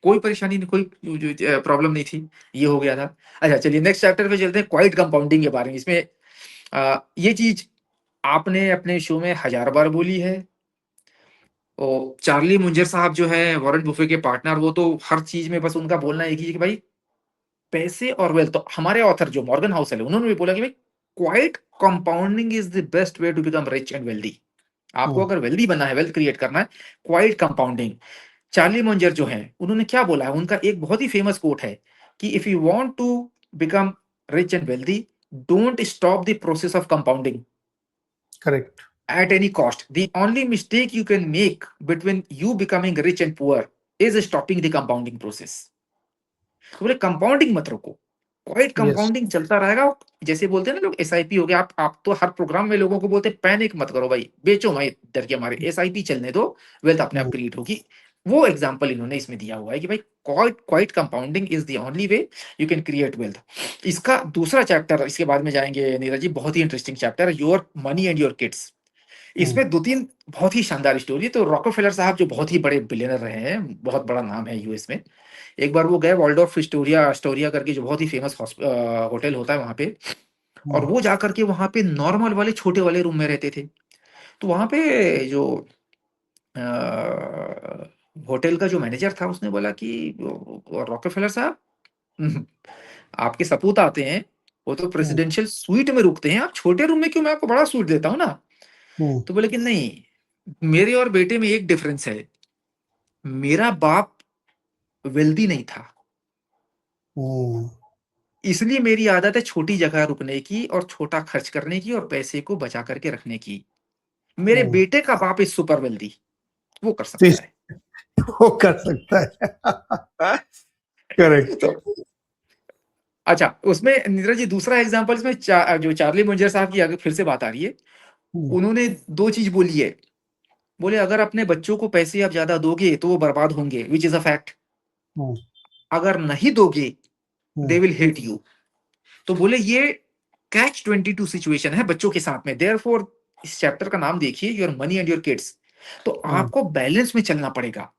Speaker 2: कोई परेशानी नहीं, कोई जो प्रॉब्लम नहीं थी, ये हो गया था। अच्छा चलिए नेक्स्ट चैप्टर पे चलते हैं, क्वाइट कंपाउंडिंग के बारे में। इसमें ये चीज आपने अपने शो में हजार बार बोली है, और चार्ली मुंजर साहब जो है वॉरेन बुफे के पार्टनर, वो तो हर चीज में बस उनका बोलना एक ही है कि भाई पैसे और वेल्थ। तो हमारे ऑथर जो मॉर्गन हाउसल है, उन्होंने भी बोला कि भाई quite compounding is the best way to become rich and wealthy. आपको
Speaker 1: हम्म,
Speaker 2: अगर वेल्दी बनना है, वेल्थ क्रिएट करना है, क्वाइट कंपाउंडिंग। चार्ली मुंजर जो है, उन्होंने क्या बोला है, उनका एक बहुत ही फेमस कोट है कि if you want to become rich and wealthy, don't stop the process of compounding
Speaker 1: correct.
Speaker 2: at any cost. The only mistake you can make between you becoming rich and poor is stopping the compounding process. तो बोले कंपाउंडिंग मत रोको, क्वाइट
Speaker 1: यस।
Speaker 2: कंपाउंडिंग चलता रहेगा। जैसे बोलते हैं ना लोग, एसआईपी हो गया, आप तो हर प्रोग्राम में लोगों को बोलते हैं पैनिक मत करो भाई, बेचो मत डर के मारे, एसआईपी चलने दो, वेल्थ अपने आप
Speaker 1: हम्म,
Speaker 2: क्रिएट होगी। वो एग्जांपल इन्होंने इसमें दिया हुआ है कि भाई quite quite compounding is the only way you can create wealth. इसका दूसरा चैप्टर, इसके बाद में जाएंगे नीरज जी, बहुत ही interesting chapter, your money and your kids.
Speaker 1: हम्म,
Speaker 2: इसमें 2-3 बहुत ही शानदार स्टोरी है। तो रॉकफेलर साहब जो बहुत ही बड़े बिलियनर रहे हैं, बहुत बड़ा नाम है यूएस में, एक बार वो गए वॉल्डोर्फ एस्टोरिया एस्टोरिया करके, जो बहुत ही फेमस होटल होता है वहां पे, और
Speaker 1: हम्म,
Speaker 2: वो जा करके वहां पे नॉर्मल वाले छोटे वाले रूम में रहते थे। तो वहां पे जो होटल का जो मैनेजर था, उसने बोला कि रॉकफेलर साहब, आपके सपूत आते हैं, वो तो
Speaker 1: हम्म,
Speaker 2: प्रेसिडेंशियल स्वीट में रुकते हैं, आप छोटे रूम में क्यों, मैं आपको बड़ा स्वीट देता हूँ ना।
Speaker 1: हम्म,
Speaker 2: तो बोले कि नहीं, मेरे और बेटे में एक डिफरेंस है, मेरा बाप वेल्दी नहीं था,
Speaker 1: हम्म,
Speaker 2: इसलिए मेरी आदत है छोटी जगह रुकने की और छोटा खर्च करने की और पैसे को बचा करके रखने की। मेरे
Speaker 1: हम्म।
Speaker 2: बेटे का बाप इज सुपर वेल्दी, वो कर
Speaker 1: तो
Speaker 2: सकता है।
Speaker 1: वो कर सकता है। करेक्ट।
Speaker 2: तो अच्छा, उसमें नीरज जी दूसरा एग्जांपल, इसमें जो चार्ली मुंजर साहब की आगे फिर से बात आ रही है,
Speaker 1: हम्म,
Speaker 2: उन्होंने दो चीज बोली है। बोले अगर अपने बच्चों को पैसे आप ज्यादा दोगे तो वो बर्बाद होंगे, विच इज अ फैक्ट।
Speaker 1: हम्म,
Speaker 2: अगर नहीं दोगे, दे
Speaker 1: हम्म,
Speaker 2: विल हेट यू। तो बोले ये कैच 22 सिचुएशन है बच्चों के साथ में, देयरफॉर इस चैप्टर का नाम देखिए, your money and your kids. तो
Speaker 1: हम्म,
Speaker 2: आपको बैलेंस में चलना पड़ेगा,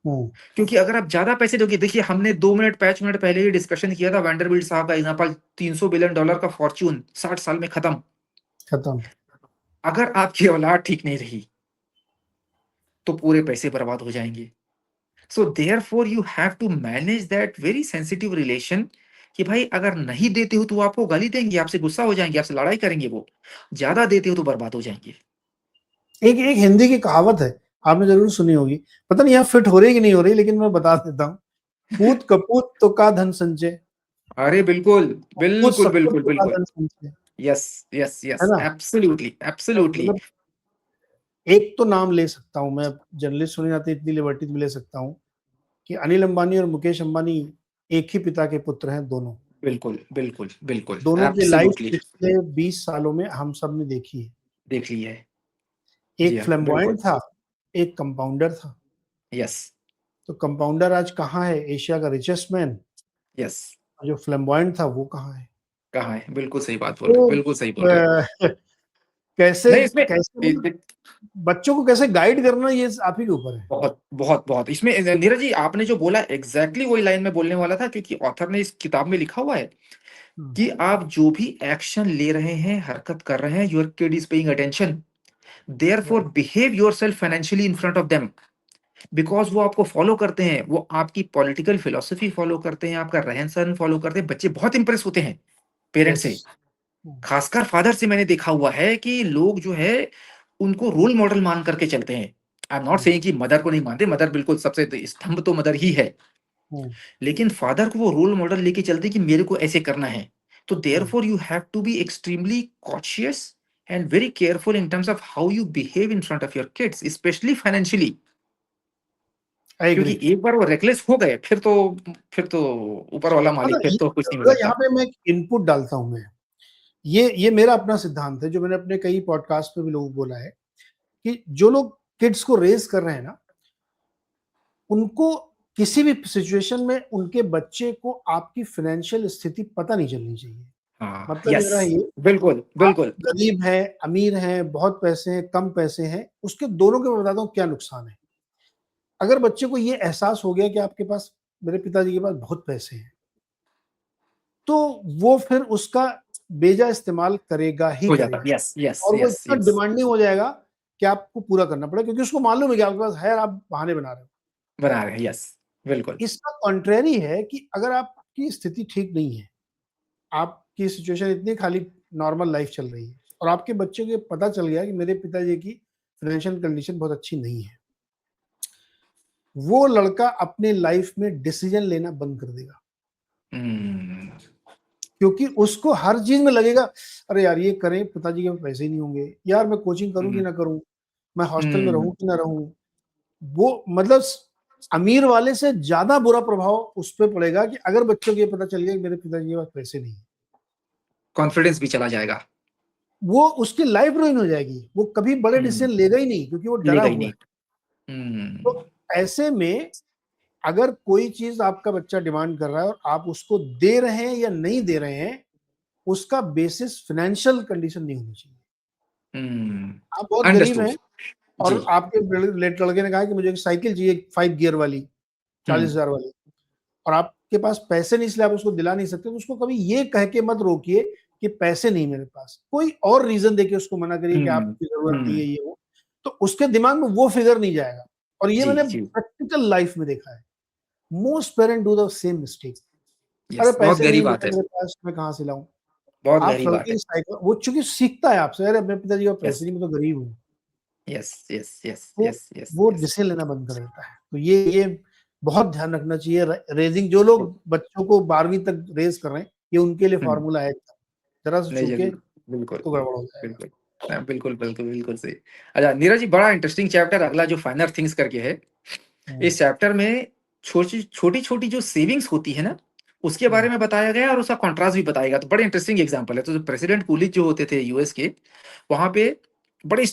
Speaker 1: हम्म,
Speaker 2: क्योंकि अगर आप ज्यादा पैसे दोगे, देखिए हमने 2 मिनट 5 मिनट पहले ही डिस्कशन किया था वैंडरबिल्ट साहब का एग्जांपल, $300 बिलियन का फॉर्च्यून 60 साल में खत्म।
Speaker 1: खत्म।
Speaker 2: अगर आपकी औलाद ठीक नहीं रही, तो पूरे पैसे बर्बाद हो जाएंगे। So therefore you have to manage that very sensitive relation, कि भाई अगर नहीं देते हो तो वो आपको गाली देंगे, आपसे गुस्सा हो जाएंगे, आपसे लड़ाई करेंगे, वो ज्यादा देते हो तो बर्बाद हो जाएंगे।
Speaker 1: एक एक हिंदी की कहावत है, आपने जरूर सुनी होगी, पता नहीं यहाँ फिट हो रही कि नहीं हो रही, लेकिन मैं बता देता हूँ। पूत कपूत तो का धन संचय,
Speaker 2: अरे बिल्कुल,
Speaker 1: पूत
Speaker 2: बिल्कुल
Speaker 1: सपूत
Speaker 2: बिल्कुल
Speaker 1: तो का
Speaker 2: बिल्कुल।
Speaker 1: धन संचय।
Speaker 2: यस यस
Speaker 1: है
Speaker 2: यस,
Speaker 1: ना?
Speaker 2: Absolutely absolutely.
Speaker 1: मतलब एक तो नाम ले सकता हूँ मैं, जर्नलिस्ट होने नाते इतनी लिबर्टी भी ले सकता हूँ कि अनिल अंबानी और मुकेश अंबानी एक ही पिता के पुत्र हैं दोनों।
Speaker 2: बिल्कुल बिल्कुल बिल्कुल,
Speaker 1: दोनों की लाइफ
Speaker 2: एब्सोल्युटली।
Speaker 1: पिछले 20 सालों में हम सब ने देखी है।
Speaker 2: देख ली है। जी
Speaker 1: एक
Speaker 2: हाँ
Speaker 1: फ्लैम्बॉयंट
Speaker 2: बिल्कुल।
Speaker 1: था, एक कंपाउंडर था।
Speaker 2: यस
Speaker 1: तो कंपाउंडर आज कहाँ है? एशिया का रिचेस्ट मैन।
Speaker 2: यस।
Speaker 1: और जो फ्लैम्बॉयंट था वो कहाँ है?
Speaker 2: कहाँ है, बिल्कुल सही बात बोल रहे,
Speaker 1: तो
Speaker 2: बिल्कुल सही बोल रहे।
Speaker 1: कैसे
Speaker 2: नहीं इसमें
Speaker 1: कैसे मतलब बच्चों को कैसे गाइड करना, ये आप ही के ऊपर है।
Speaker 2: बहुत बहुत बहुत, इसमें नीरज जी आपने जो बोला एग्जैक्टली वही लाइन में बोलने वाला था, क्योंकि ऑथर ने इस किताब में लिखा हुआ है
Speaker 1: हम्म,
Speaker 2: कि आप जो भी एक्शन ले रहे हैं, हरकत कर रहे हैं, your kid is paying attention, therefore behave yourself financially in front of them. Because वो आपको फ़ॉलो करते हैं, वो आपकी पॉलिटिकल फिलॉसफी फ़ॉलो करते हैं, आपका रहन-सहन फ़ॉलो करते हैं, बच्चे बहुत इम्प्रेस होते हैं पेरेंट्स
Speaker 1: यस।
Speaker 2: से। खासकर फादर से मैंने देखा हुआ है कि लोग जो है, उनको रोल मॉडल मान करके चलते हैं। आई एम नॉट सेइंग कि मदर को नहीं मानते, मदर बिल्कुल सबसे स्तंभ तो मदर ही है। लेकिन फादर को वो रोल मॉडल लेके चलते हैं कि मेरे को ऐसे करना है। तो therefore you have to be extremely cautious and very careful in terms of how you behave in front of your kids, specially financially.
Speaker 1: I agree.
Speaker 2: क्योंकि एक बार वो रेकलेस हो गए, फिर तो ऊपर वाला मालिक,
Speaker 1: मतलब
Speaker 2: फिर
Speaker 1: ये
Speaker 2: तो कुछ नहीं हो
Speaker 1: अगर यहाँ
Speaker 2: सकता।
Speaker 1: पे मैं एक इनपुट डालता हूँ मैं, ये मेरा अपना सिद्धांत है जो मैंने अपने कई पॉडकास्ट पे भी लोगों को बोला है कि जो लोग किड्स को रेज कर रहे हैं ना, उनको किसी भी सिचुएशन में उनके बच्चे को आपकी फाइनेंशियल स्थिति पता नहीं चलनी चाहिए।
Speaker 2: हाँ,
Speaker 1: मतलब
Speaker 2: यस,
Speaker 1: मेरा ये,
Speaker 2: बिल्कुल,
Speaker 1: आप
Speaker 2: बिल्कुल।
Speaker 1: गरीब हैं, अमीर हैं, बहुत पैसे हैं, कम पैसे हैं, उसके दोनों के मैं बताता हूँ क्या नुकसान है। अगर बच्चे को ये एहसास हो गया कि आपके पास, मेरे पिताजी के पास बहुत पैसे हैं, तो वो फिर उसका बेजा इस्तेमाल करेगा ही
Speaker 2: हो जाता है।
Speaker 1: करेगा,
Speaker 2: यस, यस,
Speaker 1: और वो
Speaker 2: यस,
Speaker 1: इतना
Speaker 2: यस।
Speaker 1: डिमांडिंग हो जाएगा कि आपको पूरा करना पड़ेगा, क्योंकि उसको मालूम है कि आपके पास है और आप बहाने बना रहे हो।
Speaker 2: बना रहे हैं, यस, बिल्कुल।
Speaker 1: इसका कॉन्ट्रेरी है कि अगर आपकी स्थिति ठीक नहीं है, आपकी सिचुएशन इतनी खाली नॉर्मल लाइफ चल रही है और आपके बच्चे को ये पता चल गया कि मेरे पिताजी की फाइनेंशियल कंडीशन बहुत अच्छी नहीं है, वो लड़का अपने लाइफ में डिसीजन लेना बंद कर देगा।
Speaker 2: हुँ,
Speaker 1: क्योंकि उसको हर चीज़ में लगेगा, अरे यार ये करें, पिताजी के पास पैसे ही नहीं होंगे, यार मैं कोचिंग करूँ कि
Speaker 2: हुँ,
Speaker 1: ना करूँ, मैं हॉस्टल में
Speaker 2: हुँ।
Speaker 1: रहूँ कि ना रहूँ। वो मतलब अमीर वाले से ज़्यादा बुरा प्रभाव उस पे पड़ेगा कि अगर बच्चों को ये पता चल गया कि मेरे पिताजी के पास पैसे नहीं है।
Speaker 2: कॉन्फिडेंस भी चला जाएगा।
Speaker 1: वो उसकी लाइफ रुइन हो जाएगी, वो कभी बड़े
Speaker 2: हुँ,
Speaker 1: डिसीजन लेगा ही नहीं क्योंकि वो डरा
Speaker 2: लेगा ही
Speaker 1: हुआ
Speaker 2: नहीं।
Speaker 1: है। तो
Speaker 2: हुँ,
Speaker 1: ऐसे में अगर कोई चीज़ आपका बच्चा डिमांड कर रहा है और आप उसको दे रहे हैं या नहीं दे रहे हैं, उसका बेसिस फाइनेंशियल कंडीशन नहीं होनी चाहिए।
Speaker 2: हुँ।
Speaker 1: आप बहुत गरीब
Speaker 2: अंडरस्टूड।
Speaker 1: हैं
Speaker 2: जी।
Speaker 1: और आपके लड़के ने कहा कि मुझे एक साइकिल चाहिए 5 गियर वाली,
Speaker 2: हुँ,
Speaker 1: 40,000 वाली, और आपके पास पैसे नहीं, इसलिए आप उसको दिला नहीं सकते, तो उसको कभी ये कह के मत रोकिए कि पैसे नहीं मेरे पास। कोई और रीज़न देके उसको मना करिए कि
Speaker 2: हुँ,
Speaker 1: आपकी ज़रूरत नहीं है,
Speaker 2: हुँ।
Speaker 1: ये वो। तो उसके दिमाग में वो फिगर नहीं जाएगा, और ये
Speaker 2: जी,
Speaker 1: मैंने
Speaker 2: जी।
Speaker 1: प्रैक्टिकल लाइफ में देखा है। Most parent do the same mistake. अरे
Speaker 2: यस, बहुत
Speaker 1: पैसे
Speaker 2: गहरी
Speaker 1: नहीं
Speaker 2: बात
Speaker 1: बेटा
Speaker 2: है।
Speaker 1: मेरे पास, मैं कहाँ से लाऊँ?
Speaker 2: बहुत
Speaker 1: आप
Speaker 2: गहरी बात
Speaker 1: हल्के
Speaker 2: है।
Speaker 1: साइकिल, वो चूँकि सीखता है आपसे, अरे मेरे पिताजी के पास पैसे
Speaker 2: यस,
Speaker 1: नहीं, मैं तो गरीब हूँ।
Speaker 2: यस, यस, यस,
Speaker 1: तो
Speaker 2: यस, यस,
Speaker 1: वो
Speaker 2: यस।
Speaker 1: डिसीज़न लेना बंद कर देता है। तो ये बहुत ध्यान रखना चाहिए। रेज़िंग जो लोग बच्चों को 12वीं तक रेज़ कर रहे हैं, ये उनके लिए
Speaker 2: हुँ।
Speaker 1: फ़ॉर्मूला है एकदम। ज़रा सा
Speaker 2: नहीं, जी,
Speaker 1: चूके
Speaker 2: बिल्कुल,
Speaker 1: तो गड़बड़ हो जाएगा।
Speaker 2: बिल्कुल। बिल्कुल, बिल्कुल, बिल्कुल सही। अच्छा नीरज जी, बड़ा इंटरेस्टिंग चैप्टर अगला जो फाइनल थिंग्स करके है।
Speaker 1: हुँ,
Speaker 2: इस चैप्टर में छोटी-छोटी जो सेविंग्स होती है ना, उसके
Speaker 1: हुँ,
Speaker 2: बारे में बताया गया है और उसका कॉन्ट्रास्ट भी बताया गया। तो बड़े इंटरेस्टिंग एग्ज़ाम्पल है। तो जो प्रेसिडेंट कूलिज जो होते थे यूएस के, वहाँ पे बड़े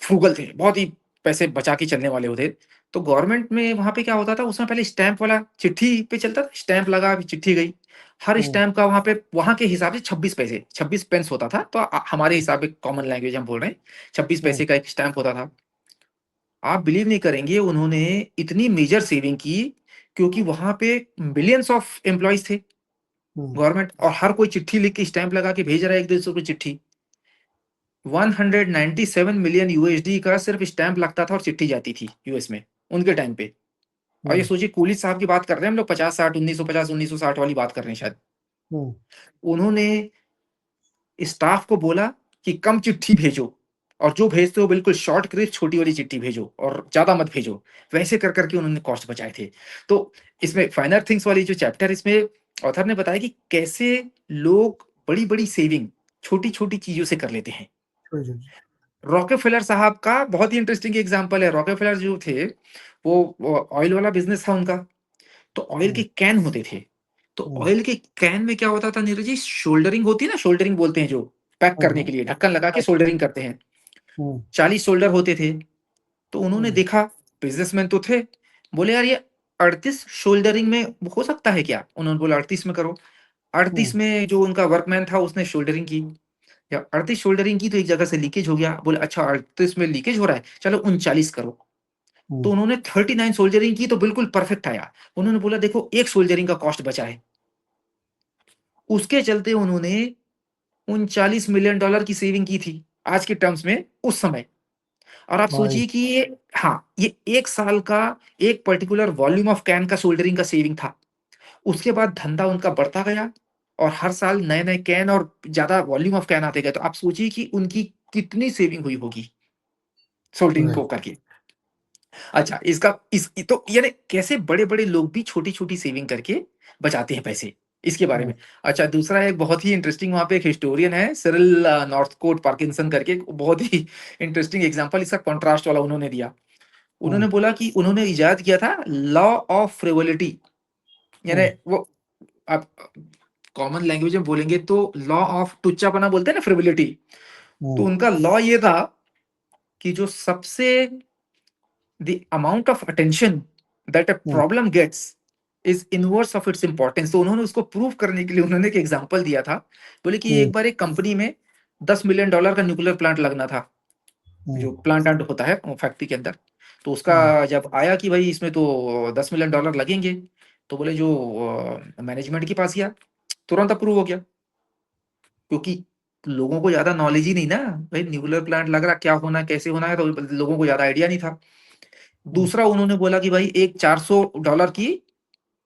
Speaker 2: फ्रूगल थे, बहुत ही पैसे बचा के चलने वाले होते। तो गवर्नमेंट में वहाँ पे क्या होता था, उसमें पहले स्टैम्प वाला चिट्ठी पे चलता था, स्टैम्प लगा, चिट्ठी गई। हर
Speaker 1: हुँ,
Speaker 2: स्टैम्प का वहाँ पे वहाँ के हिसाब से 26 पैसे, 26 पेंस होता था। तो हमारे हिसाब से कॉमन लैंग्वेज हम बोल रहे हैं, 26
Speaker 1: हुँ,
Speaker 2: पैसे का एक स्टैम्प होता था। आप बिलीव नहीं करेंगे, उन्होंने इतनी मेजर सेविंग की, क्योंकि वहाँ पे मिलियंस ऑफ एम्प्लॉइज़ थे,
Speaker 1: हुँ,
Speaker 2: गवर्नमेंट, और हर कोई चिट्ठी लिख के स्टैम्प लगा के भेज रहा है 1-150 रुपए चिट्ठी। 197 मिलियन यूएसडी का सिर्फ स्टैम्प लगता था और चिट्ठी जाती थी यूएस में, उनके टाइम पे। और ये
Speaker 1: हुँ,
Speaker 2: सोचिए, कूलिज साहब की बात कर रहे हैं हम लोग, 50-60, 1950, 1960 वाली बात कर रहे हैं शायद।
Speaker 1: हुँ,
Speaker 2: उन्होंने स्टाफ को बोला कि कम चिट्ठी भेजो, और जो भेजते हो बिल्कुल शॉर्ट क्रिस्प छोटी वाली चिट्ठी भेजो और ज़्यादा मत भेजो। वैसे कर कर के उन्होंने कॉस्ट बचाए थे। तो इसमें फाइनल थिंग्स वाली जो चैप्टर, इसमें ऑथर ने बताया कि कैसे लोग बड़ी-बड़ी सेविंग छोटी-छोटी चीज़ों से कर लेते हैं।
Speaker 1: छोटी-छोटी।
Speaker 2: रॉकेफेलर साहब का बहुत ही इंटरेस्टिंग एग्ज़ाम्पल है। रॉकेफेलर जो थे, वो ऑयल वाला बिज़नेस था उनका। तो ऑयल के
Speaker 1: हुँ,
Speaker 2: कैन होते थे। तो
Speaker 1: हुँ,
Speaker 2: ऑयल के कैन में क्या होता था नीरज जी, शोल्डरिंग होती है ना, शोल्डरिंग बोलते हैं जो, पैक
Speaker 1: हुँ,
Speaker 2: करने
Speaker 1: हुँ,
Speaker 2: के लिए ढक्कन लगा के
Speaker 1: राइट,
Speaker 2: शोल्डरिंग करते हैं।
Speaker 1: हुँ,
Speaker 2: 40 शोल्डर होते थे। तो उन्होंने
Speaker 1: हुँ,
Speaker 2: देखा, बिज़नेसमैन तो थे, बोले यार ये 38 शोल्डरिंग में हो सकता है क्या? उन्होंने बोला 38 में करो। 38
Speaker 1: हुँ,
Speaker 2: में जो उनका वर्कमैन था उसने शोल्डरिंग की। या 38 शोल्डरिंग की तो एक जगह से लीकेज हो गया। बोले अच्छा 38 में लीकेज हो रहा है, चलो 39 करो। तो
Speaker 1: हुँ,
Speaker 2: उन्होंने 39 सोल्जरिंग की तो बिल्कुल परफेक्ट आया। उन्होंने बोला देखो, 1 सोल्जरिंग का कॉस्ट बचा है। उसके चलते उन्होंने $39 मिलियन की सेविंग की थी, आज के टर्म्स में उस समय। और आप
Speaker 1: भाई।
Speaker 2: सोचिए कि ये 1 साल का एक पर्टिकुलर वॉल्यूम ऑफ कैन का सोल्डरिंग का सेविंग था। उसके बाद धंधा उनका बढ़ता गया और हर साल नए-नए कैन और ज़्यादा वॉल्यूम ऑफ कैन आते गए। तो आप सोचिए कि उनकी कितनी सेविंग हुई होगी सोल्डरिंग को
Speaker 1: राइट।
Speaker 2: करके। अच्छा, तो यानी कैसे बड़े-बड़े लोग भी छोटी-छोटी सेविंग करके बचाते हैं पैसे, इसके बारे
Speaker 1: हम्म,
Speaker 2: में। अच्छा, दूसरा एक बहुत ही इंटरेस्टिंग वहाँ पे एक हिस्टोरियन है, सिरिल नॉर्थकोट पार्किंसन करके, एक बहुत ही इंटरेस्टिंग एग्ज़ाम्पल इसका कॉन्ट्रास्ट वाला उन्होंने दिया।
Speaker 1: हम्म,
Speaker 2: उन्होंने बोला कि उन्होंने इजाद किया था लॉ ऑफ फ्रिवोलिटी, यानी
Speaker 1: हम्म,
Speaker 2: वो आप कॉमन लैंग्वेज में बोलेंगे तो लॉ ऑफ टुच्चापना बोलते हैं ना, फ्रिवोलिटी। तो
Speaker 1: हम्म,
Speaker 2: उनका लॉ ये था कि जो सबसे the amount of attention that a
Speaker 1: hmm,
Speaker 2: problem gets is inverse of its importance। तो उन्होंने उसको प्रूव करने के लिए उन्होंने एक एग्जांपल दिया था। बोले कि
Speaker 1: हम्म,
Speaker 2: एक बार एक कंपनी में $10 मिलियन का न्यूक्लियर प्लांट लगना था,
Speaker 1: हम्म,
Speaker 2: जो प्लांट एंड होता है फैक्ट्री के अंदर। तो
Speaker 1: हम्म,
Speaker 2: उसका जब आया कि भाई इसमें तो $10 मिलियन लगेंगे, तो बोले जो मैनेजमेंट के पास गया, तुरंत अप्रूव हो गया, क्योंकि लोगों को ज्यादा नॉलेज ही नहीं ना, भाई न्यूक्लियर प्लांट लग रहा, क्या होना है कैसे होना है, तो लोगों को ज्यादा आइडिया नहीं था।
Speaker 1: हम्म,
Speaker 2: दूसरा उन्होंने बोला कि भाई एक $400 की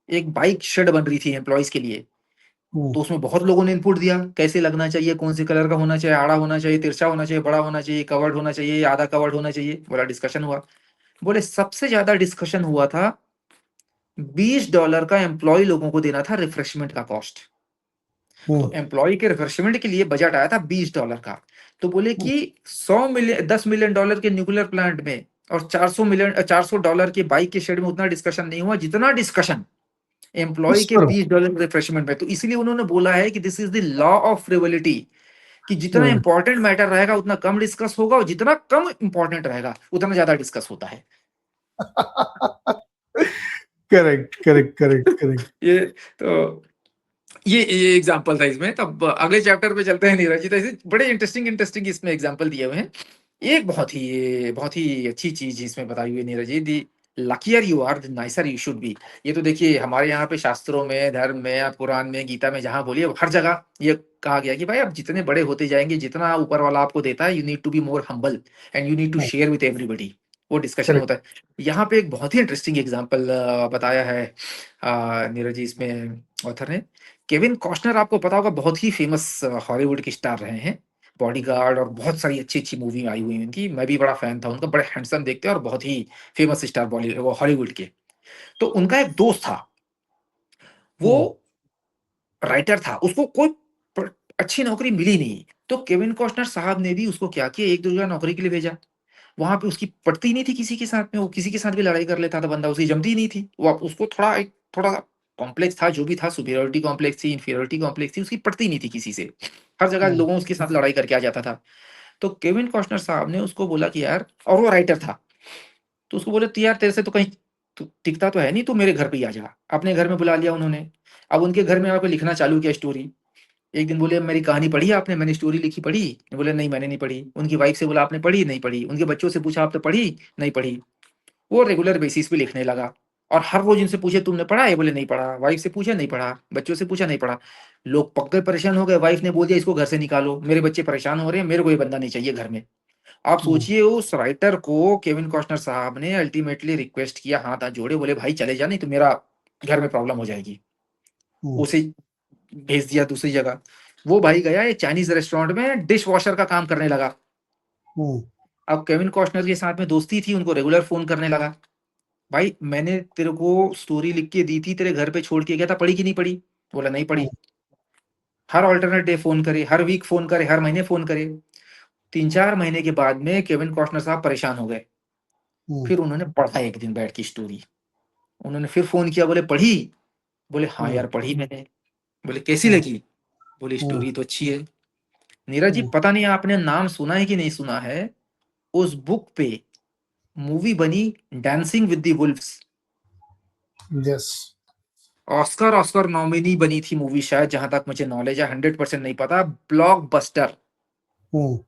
Speaker 2: एक बाइक शेड बन रही थी एम्प्लॉइज के लिए।
Speaker 1: हम्म,
Speaker 2: तो उसमें बहुत लोगों ने इनपुट दिया, कैसे लगना चाहिए, कौन से कलर का होना चाहिए, आड़ा होना चाहिए, तिरछा होना चाहिए, बड़ा होना चाहिए, कवर्ड होना चाहिए, आधा कवर्ड होना चाहिए। बोला डिस्कशन हुआ। बोले सबसे ज्यादा डिस्कशन हुआ था $20 का एम्प्लॉय लोगों को देना था रिफ्रेशमेंट का कॉस्ट। तो
Speaker 1: हम्म,
Speaker 2: एम्प्लॉय के रिफ्रेशमेंट के लिए बजट आया था $20 का। तो बोले
Speaker 1: हम्म,
Speaker 2: कि 100 मिलियन $10 मिलियन के न्यूक्लियर प्लांट में और $400 के बाइक के शेड में उतना डिस्कशन नहीं हुआ जितना डिस्कशन एम्प्लॉय
Speaker 1: इस
Speaker 2: के
Speaker 1: पर।
Speaker 2: $20 रिफ्रेशमेंट में। तो इसीलिए उन्होंने बोला है कि this is the law of frivolity, कि जितना
Speaker 1: हम्म,
Speaker 2: इंपॉर्टेंट मैटर रहेगा उतना कम डिस्कस होगा और जितना कम इंपॉर्टेंट रहेगा उतना ज्यादा डिस्कस होता है।
Speaker 1: Correct, correct, correct, correct.
Speaker 2: ये तो ये एग्जांपल था इसमें। तब अगले चैप्टर पे चलते हैं नीरज जी। तो ऐसे बड़े इंटरेस्टिंग इंटरेस्टिंग इसमें एग्जांपल दिए हुए हैं। एक बहुत ही अच्छी चीज इसमें बताई हुई है Neeraj ji, the luckier you are the nicer you should be. ये तो देखिए हमारे यहाँ पे शास्त्रों में, धर्म में या पुराण में, गीता में, जहाँ बोलिए हर जगह ये कहा गया कि भाई आप जितने बड़े होते जाएंगे, जितना ऊपर वाला आपको देता है, you need to be more humble and you need to share with everybody. वो डिस्कशन
Speaker 1: करेक्ट।
Speaker 2: होता है। यहाँ पे एक बहुत ही इंटरेस्टिंग एग्जाम्पल बताया है नीरज जी इसमें ऑथर ने। केविन कॉस्टनर आपको पता होगा, बहुत ही फेमस हॉलीवुड के स्टार रहे हैं। बॉडीगार्ड और बहुत सारी अच्छी-अच्छी मूवी आई हुई हैं उनकी। मैं भी बड़ा फैन था उनका, बड़े हैंडसम दिखते हैं और बहुत ही फेमस स्टार वो हॉलीवुड के। तो उनका एक दोस्त था, वो
Speaker 1: हम्म,
Speaker 2: राइटर था, उसको कोई अच्छी नौकरी मिली नहीं। तो केविन कॉस्टनर साहब ने भी उसको क्या किया, एक दो जगह नौकरी के लिए भेजा। वहां पे उसकी पटती नहीं थी किसी के साथ में, वो किसी के साथ भी लड़ाई कर लेता था बंदा, उसकी जमती नहीं थी। वो उसको थोड़ा कॉम्प्लेक्स था, जो भी था, सुपीरियरिटी कॉम्प्लेक्स थी, इंफीरियरिटी कॉम्प्लेक्स थी, उसकी पटती नहीं थी किसी से। हर जगह
Speaker 1: हम्म,
Speaker 2: लोगों उसके साथ लड़ाई करके आ जाता था। तो केविन कॉस्टनर साहब ने उसको बोला कि यार, और वो राइटर था, तो उसको बोले तो यार तेरे से तो कहीं टिकता तो है नहीं, तू मेरे घर पे ही आ जा। अपने घर में बुला लिया उन्होंने। अब उनके घर में आके लिखना चालू किया स्टोरी। एक दिन बोले मेरी कहानी पढ़ी आपने, मैंने स्टोरी लिखी पढ़ी? बोले नहीं मैंने नहीं पढ़ी। उनकी वाइफ से बोला आपने पढ़ी? नहीं पढ़ी। उनके बच्चों से पूछा आपने पढ़ी? नहीं पढ़ी। वो रेगुलर बेसिस पे लिखने लगा और हर रोज इनसे पूछे तुमने पढ़ा? ये बोले नहीं पढ़ा। वाइफ से पूछे नहीं पढ़ा, बच्चों से पूछा नहीं पढ़ा। लोग पक गए, परेशान हो गए। वाइफ ने बोल दिया इसको घर से निकालो, मेरे बच्चे परेशान हो रहे हैं, मेरे को ये बंदा नहीं चाहिए घर में। आप
Speaker 1: हम्म,
Speaker 2: सोचिए उस राइटर को केविन कॉस्टनर साहब ने अल्टीमेटली रिक्वेस्ट किया, हाथ हाथ जोड़े, बोले भाई चले जा, नहीं तो मेरा घर में प्रॉब्लम हो जाएगी।
Speaker 1: हम्म,
Speaker 2: उसे भेज दिया दूसरी जगह। वो भाई गया एक चाइनीज रेस्टोरेंट में डिश वॉशर का काम करने लगा।
Speaker 1: हम्म,
Speaker 2: अब केविन कॉस्टनर के साथ में दोस्ती थी, उनको रेगुलर फोन करने लगा, भाई मैंने तेरे को स्टोरी लिख के दी थी, तेरे घर पे छोड़ के गया था, पढ़ी कि नहीं पढ़ी? बोला नहीं
Speaker 1: हम्म,
Speaker 2: पढ़ी। हर ऑल्टरनेट डे फोन करे, हर वीक फोन करे, हर महीने फोन करे। 3-4 महीने के बाद में केविन कॉस्टनर साहब परेशान हो गए।
Speaker 1: हम्म,
Speaker 2: फिर उन्होंने पढ़ा एक दिन बैठ की स्टोरी। उन्होंने फिर फ़ोन किया, बोले पढ़ी? बोले हाँ
Speaker 1: हम्म,
Speaker 2: यार पढ़ी मैंने। बोले कैसी
Speaker 1: हम्म,
Speaker 2: लगी? बोले
Speaker 1: हम्म,
Speaker 2: स्टोरी तो अच्छी है। नीरज जी
Speaker 1: हम्म,
Speaker 2: पता नहीं आपने नाम सुना है कि नहीं सुना है, उस बुक पे मूवी बनी dancing with the wolves.
Speaker 1: Yes.
Speaker 2: Oscar Oscar nominee बनी थी मूवी शायद, जहां तक मुझे नॉलेज है, 100% नहीं पता। ब्लॉकबस्टर,
Speaker 1: हम्म,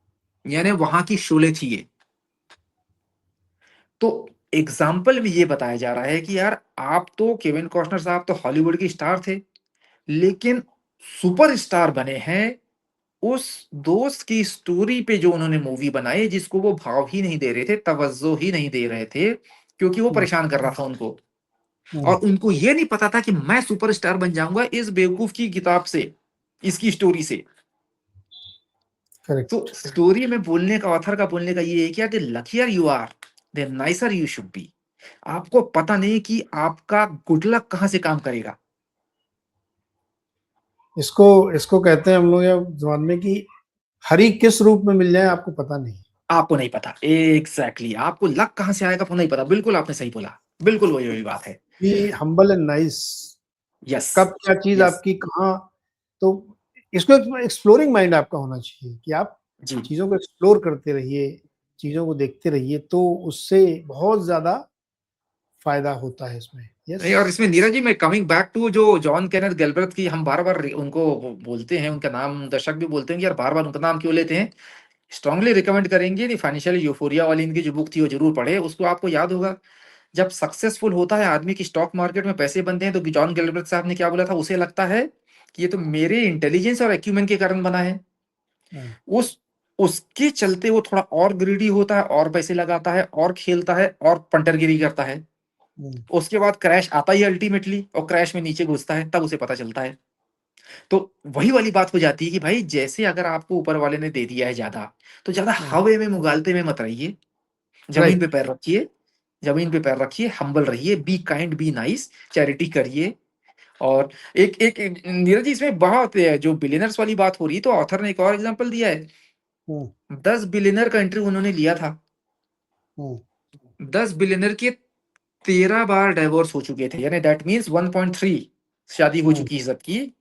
Speaker 2: यानी वहां की शोले थी ये। तो एग्जाम्पल में ये बताया जा रहा है कि यार आप तो केविन कॉस्टनर साहब तो हॉलीवुड के स्टार थे, लेकिन सुपरस्टार बने हैं उस दोस्त की स्टोरी पे जो उन्होंने मूवी बनाई, जिसको वो भाव ही नहीं दे रहे थे, तवज्जो ही नहीं दे रहे थे, क्योंकि वो
Speaker 1: हुँ,
Speaker 2: परेशान कर रहा था उनको। और
Speaker 1: हुँ,
Speaker 2: उनको ये नहीं पता था कि मैं सुपरस्टार बन जाऊँगा इस बेवकूफ की किताब से, इसकी स्टोरी से। तो
Speaker 1: करेक्ट।
Speaker 2: स्टोरी में बोलने का, ऑथर का बोलने का ये है कि यार the luckier you are, the nicer you should be. आपको पता नहीं कि आपका गुड लक कहाँ से काम करेगा।
Speaker 1: इसको इसको कहते हैं हम लोग यहाँ ज़बान में कि हरी किस रूप में मिल जाए आपको पता नहीं।
Speaker 2: आपको नहीं पता। एग्ज़ैक्टली, आपको लक कहाँ से आएगा आपको नहीं पता। बिल्कुल आपने सही बोला। बिल्कुल वही बात है।
Speaker 1: Be humble and nice.
Speaker 2: Yes,
Speaker 1: कब क्या चीज़
Speaker 2: यस।
Speaker 1: आपकी कहाँ, तो इसको एक एक्सप्लोरिंग माइंड आपका होना चाहिए कि आप
Speaker 2: जी।
Speaker 1: चीज़ों को एक्सप्लोर करते रहिए, चीज़ों को देखते रहिए, तो उससे बहुत ज़्यादा फ़ायदा होता है इसमें। यस।
Speaker 2: नहीं, और इसमें नीरज जी, मैं कमिंग बैक टू जो जॉन केनेथ गैल्ब्रेथ की हम बार-बार उनको बोलते हैं, उनका नाम दर्शक भी बोलते हैं कि यार बार-बार उनका नाम क्यों लेते हैं? स्ट्रांगली रिकमेंड करेंगे कि फाइनेंशियल यूफोरिया वाली इनकी जो बुक थी वो ज़रूर पढ़ें। उसको आपको याद होगा, जब सक्सेसफुल होता है आदमी की स्टॉक मार्केट में पैसे बनते हैं, तो जॉन गैल्ब्रेथ साहब ने क्या बोला था? उसे लगता है कि ये तो मेरे इंटेलिजेंस और एक्यूमेन के कारण बना है।
Speaker 1: हुँ,
Speaker 2: उस उसके चलते वो थोड़ा और ग्रीडी होता है, और पैसे लगाता है, और खेलता है, और पंटरगिरी करता है।
Speaker 1: हुँ,
Speaker 2: उसके बाद क्रैश आता ही अल्टीमेटली, और क्रैश में नीचे घुसता है, तब उसे पता चलता है। तो वही वाली बात हो जाती है कि भाई जैसे अगर आपको ऊपर वाले ने दे दिया है ज़्यादा, तो ज़्यादा
Speaker 1: हुँ,
Speaker 2: हवा में उगालते हुए मत रहिए। ज़मीन पे
Speaker 1: राइट।
Speaker 2: पैर रखिए, ज़मीन पे पैर रखिए, हम्बल रहिए, be kind, be nice, charity करिए। और एक एक एक नीरज जी, इसमें बहुत जो बिलियनर्स वाली बात हो रही है, तो ऑथर ने एक और एग्ज़ाम्पल दिया है।
Speaker 1: हुँ,
Speaker 2: 10 बिलियनर का इंटरव्यू उन्होंने लिया था।
Speaker 1: हुँ,
Speaker 2: 10 बिलियनर के 13 बार डाइवोर्स हो चुके थे, यानी दैट मीन्स 1.3 शादी हो
Speaker 1: हुँ,
Speaker 2: चुकी है सबकी।
Speaker 1: हुँ,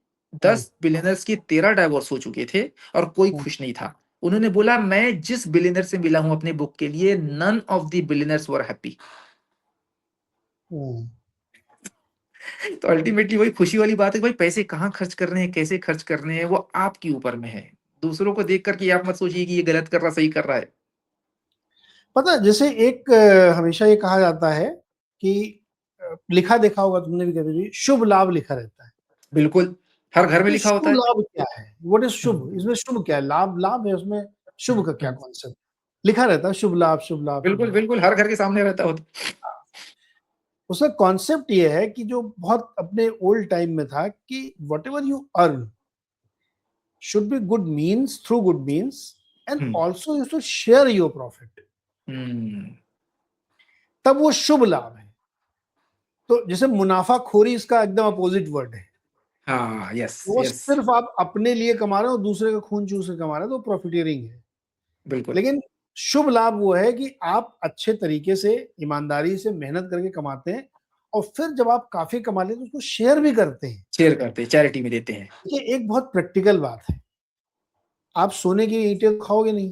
Speaker 2: 10 बिलियनर्स के 13 डाइवोर्स हो चुके थे, और कोई
Speaker 1: हुँ,
Speaker 2: खुश नहीं था। उन्होंने बोला, मैं जिस बिलियनर से मिला हूँ अपने बुक के लिए, none of the billionaires were happy.
Speaker 1: हुँ।
Speaker 2: तो अल्टीमेटली वही खुशी वाली बात है कि भाई पैसे कहाँ खर्च करने हैं, कैसे खर्च करने हैं, वो आपके ऊपर में है। दूसरों को देख कर के आप मत सोचिए कि ये गलत कर रहा, सही कर रहा है।
Speaker 1: पता है जैसे एक हमेशा ये कहा जाता है कि लिखा देखा होगा तुमने भी कभी भी, शुभ लाभ लिखा रहता है।
Speaker 2: बिल्कुल, हर घर में
Speaker 1: तो
Speaker 2: लिखा
Speaker 1: शुभ
Speaker 2: होता है।
Speaker 1: लाभ क्या है? व्हाट इज़
Speaker 2: हुँ,
Speaker 1: शुभ? इसमें शुभ क्या है? लाभ लाभ है उसमें, शुभ
Speaker 2: हुँ,
Speaker 1: का क्या
Speaker 2: हुँ।
Speaker 1: कॉन्सेप्ट? लिखा रहता है शुभ लाभ, शुभ लाभ, शुभ
Speaker 2: बिल्कुल,
Speaker 1: लाभ।
Speaker 2: बिल्कुल, हर घर के सामने रहता हो।
Speaker 1: उसका कॉन्सेप्ट ये है कि जो बहुत अपने ओल्ड टाइम में था कि whatever you earn should be good means, through good means, and
Speaker 2: hmm,
Speaker 1: also you should share your profit.
Speaker 2: हुँ।
Speaker 1: तब वो शुभ लाभ है। तो जैसे मुनाफाखोरी इसका एकदम अपोजिट वर्ड है।
Speaker 2: हाँ, यस,
Speaker 1: वो
Speaker 2: यस,
Speaker 1: सिर्फ आप अपने लिए कमा रहे हो, दूसरे का खून चूस के कमा रहे हो, तो प्रॉफिटियरिंग है।
Speaker 2: बिल्कुल,
Speaker 1: लेकिन शुभ लाभ वो है कि आप अच्छे तरीके से, ईमानदारी से मेहनत करके कमाते हैं और फिर जब आप काफ़ी कमा लेते हैं, तो उसको शेयर भी करते हैं।
Speaker 2: शेयर करते हैं, चैरिटी में देते हैं।
Speaker 1: देखिए, एक बहुत प्रैक्टिकल बात है। आप सोने की ईंटें तो खाओगे नहीं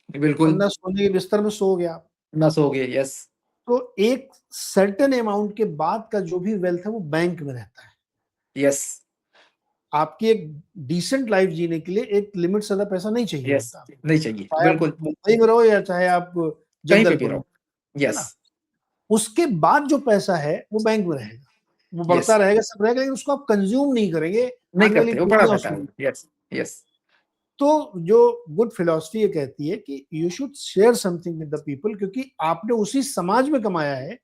Speaker 1: और
Speaker 2: बिल्कुल,
Speaker 1: ना सोने के बिस्तर में सोओगे आप।
Speaker 2: ना सोओगे, यस,
Speaker 1: तो एक सर्टेन अमाउंट के बाद का जो भी वेल्थ है वो बैंक में रहता है।
Speaker 2: यस,
Speaker 1: आपकी एक डिसेंट लाइफ जीने के लिए एक लिमिट से ज़्यादा पैसा नहीं चाहिए
Speaker 2: यस,
Speaker 1: होता।
Speaker 2: नहीं चाहिए,
Speaker 1: चाहे आप
Speaker 2: बिल्कुल,
Speaker 1: मुंबई में रहो या चाहे आप
Speaker 2: कहीं पे भी
Speaker 1: जगदलपुर में,
Speaker 2: रहो।
Speaker 1: है
Speaker 2: यस,
Speaker 1: ना? उसके बाद जो पैसा है वो बैंक में रहेगा। वो बढ़ता
Speaker 2: यस,
Speaker 1: रहेगा, सब रहेगा, लेकिन उसको आप कंज़्यूम नहीं करेंगे,
Speaker 2: नहीं
Speaker 1: आने वाली
Speaker 2: करते, वो पड़ा
Speaker 1: पीढ़ियाँ
Speaker 2: रहता
Speaker 1: उसको।
Speaker 2: है। यस, यस,
Speaker 1: तो जो गुड फिलॉसफी ये कहती है कि you should share something with the people, क्योंकि आपने उसी समाज में कमाया है,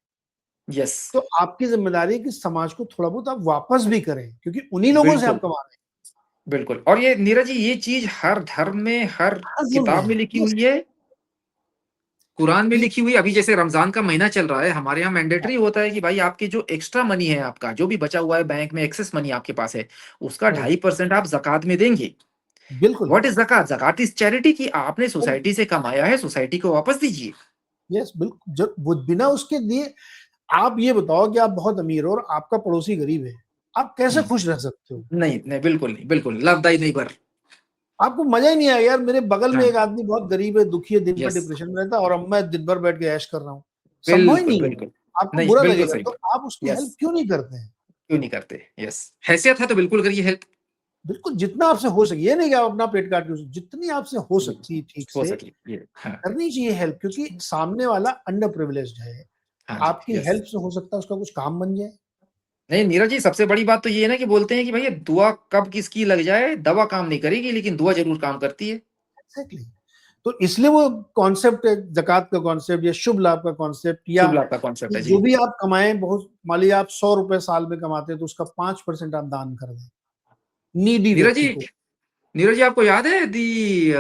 Speaker 2: यस,
Speaker 1: तो आपकी ज़िम्मेदारी है कि समाज को थोड़ा बहुत आप वापस भी करें, क्योंकि उन्हीं लोगों से आप
Speaker 2: बिल्कुल,
Speaker 1: कमा रहे हैं।
Speaker 2: बिल्कुल। और ये नीरज जी, ये चीज़ हर धर्म में, हर
Speaker 1: हर धर्म में
Speaker 2: किताब में
Speaker 1: है।
Speaker 2: लिखी
Speaker 1: यस,
Speaker 2: हुई है, कुरान में
Speaker 1: कि
Speaker 2: लिखी हुई है। अभी जैसे रमज़ान का महीना चल रहा है, हमारे यहाँ
Speaker 1: हाँ,
Speaker 2: मैंडेटरी होता है कि भाई आपके जो एक्स्ट्रा मनी है आपका, जो भी बचा हुआ है बैंक में, एक्सेस मनी आपके पास है, उसका
Speaker 1: हाँ,
Speaker 2: 2.5% आप ज़कात में देंगे।
Speaker 1: बिल्कुल।
Speaker 2: व्हाट इज़ ज़कात? ज़कात इज़ चैरिटी, कि आपने
Speaker 1: और
Speaker 2: सोसाइटी से कमाया है, सोसाइटी को वापस दीजिए।
Speaker 1: यस, बिल्कुल, जब वो बिना उसके दिए, आप ये बताओ कि आप बहुत अमीर हो और आपका पड़ोसी गरीब है, आप कैसे
Speaker 2: हुँ।
Speaker 1: खुश रह सकते हो?
Speaker 2: नहीं, नहीं, बिल्कुल नहीं, बिल्कुल, लव दाई नेबर।
Speaker 1: आपको मज़ा ही नहीं आएगा, यार मेरे बगल में
Speaker 2: हाँ,
Speaker 1: एक आदमी बहुत गरीब है, दुखी है, दिन भर
Speaker 2: यस,
Speaker 1: डिप्रेशन में रहता है और अब मैं दिन भर बैठ के ऐश कर रहा हूँ। संभव ही
Speaker 2: बिल्कुल,
Speaker 1: नहीं है।
Speaker 2: बिल्कुल।
Speaker 1: आपको
Speaker 2: नहीं,
Speaker 1: बुरा
Speaker 2: बिल्कुल
Speaker 1: लगेगा,
Speaker 2: सही
Speaker 1: तो
Speaker 2: बात।
Speaker 1: आप उसकी हेल्प
Speaker 2: यस,
Speaker 1: क्यों नहीं करते हैं?
Speaker 2: क्यों नहीं करते? यस, हैसियत है तो बिल्कुल करिए हेल्प।
Speaker 1: बिल्कुल, जितना आपसे हो सके, ये नहीं कि आप अपना पेट काट के, जितनी आपसे हो
Speaker 2: जी,
Speaker 1: सकती है ठीक
Speaker 2: हो
Speaker 1: से
Speaker 2: सके ये, हाँ,
Speaker 1: करनी चाहिए हेल्प, क्योंकि सामने वाला अंडर प्रिविलेज्ड है।
Speaker 2: हाँ जी,
Speaker 1: आपकी
Speaker 2: यस,
Speaker 1: हेल्प से हो सकता है उसका कुछ काम बन जाए।
Speaker 2: नहीं नीरज जी, सबसे बड़ी बात तो ये है ना कि बोलते हैं कि भैया दुआ कब किसकी लग जाए, दवा काम नहीं करेगी लेकिन दुआ जरूर काम करती है।
Speaker 1: एग्जैक्टली। तो इसलिए वो कॉन्सेप्ट है, ज़कात का कॉन्सेप्ट या शुभ लाभ का कॉन्सेप्ट, या
Speaker 2: शुभ लाभ का कॉन्सेप्ट है
Speaker 1: जो
Speaker 2: जी।
Speaker 1: भी आप कमाएं, बहुत मान लीजिए आप 100 रुपए साल में कमाते हैं तो उसका 5% आप दान कर दें नीडी
Speaker 2: नीरज
Speaker 1: व्यक्ति
Speaker 2: जी,
Speaker 1: को।
Speaker 2: नीरज जी आपको याद है दी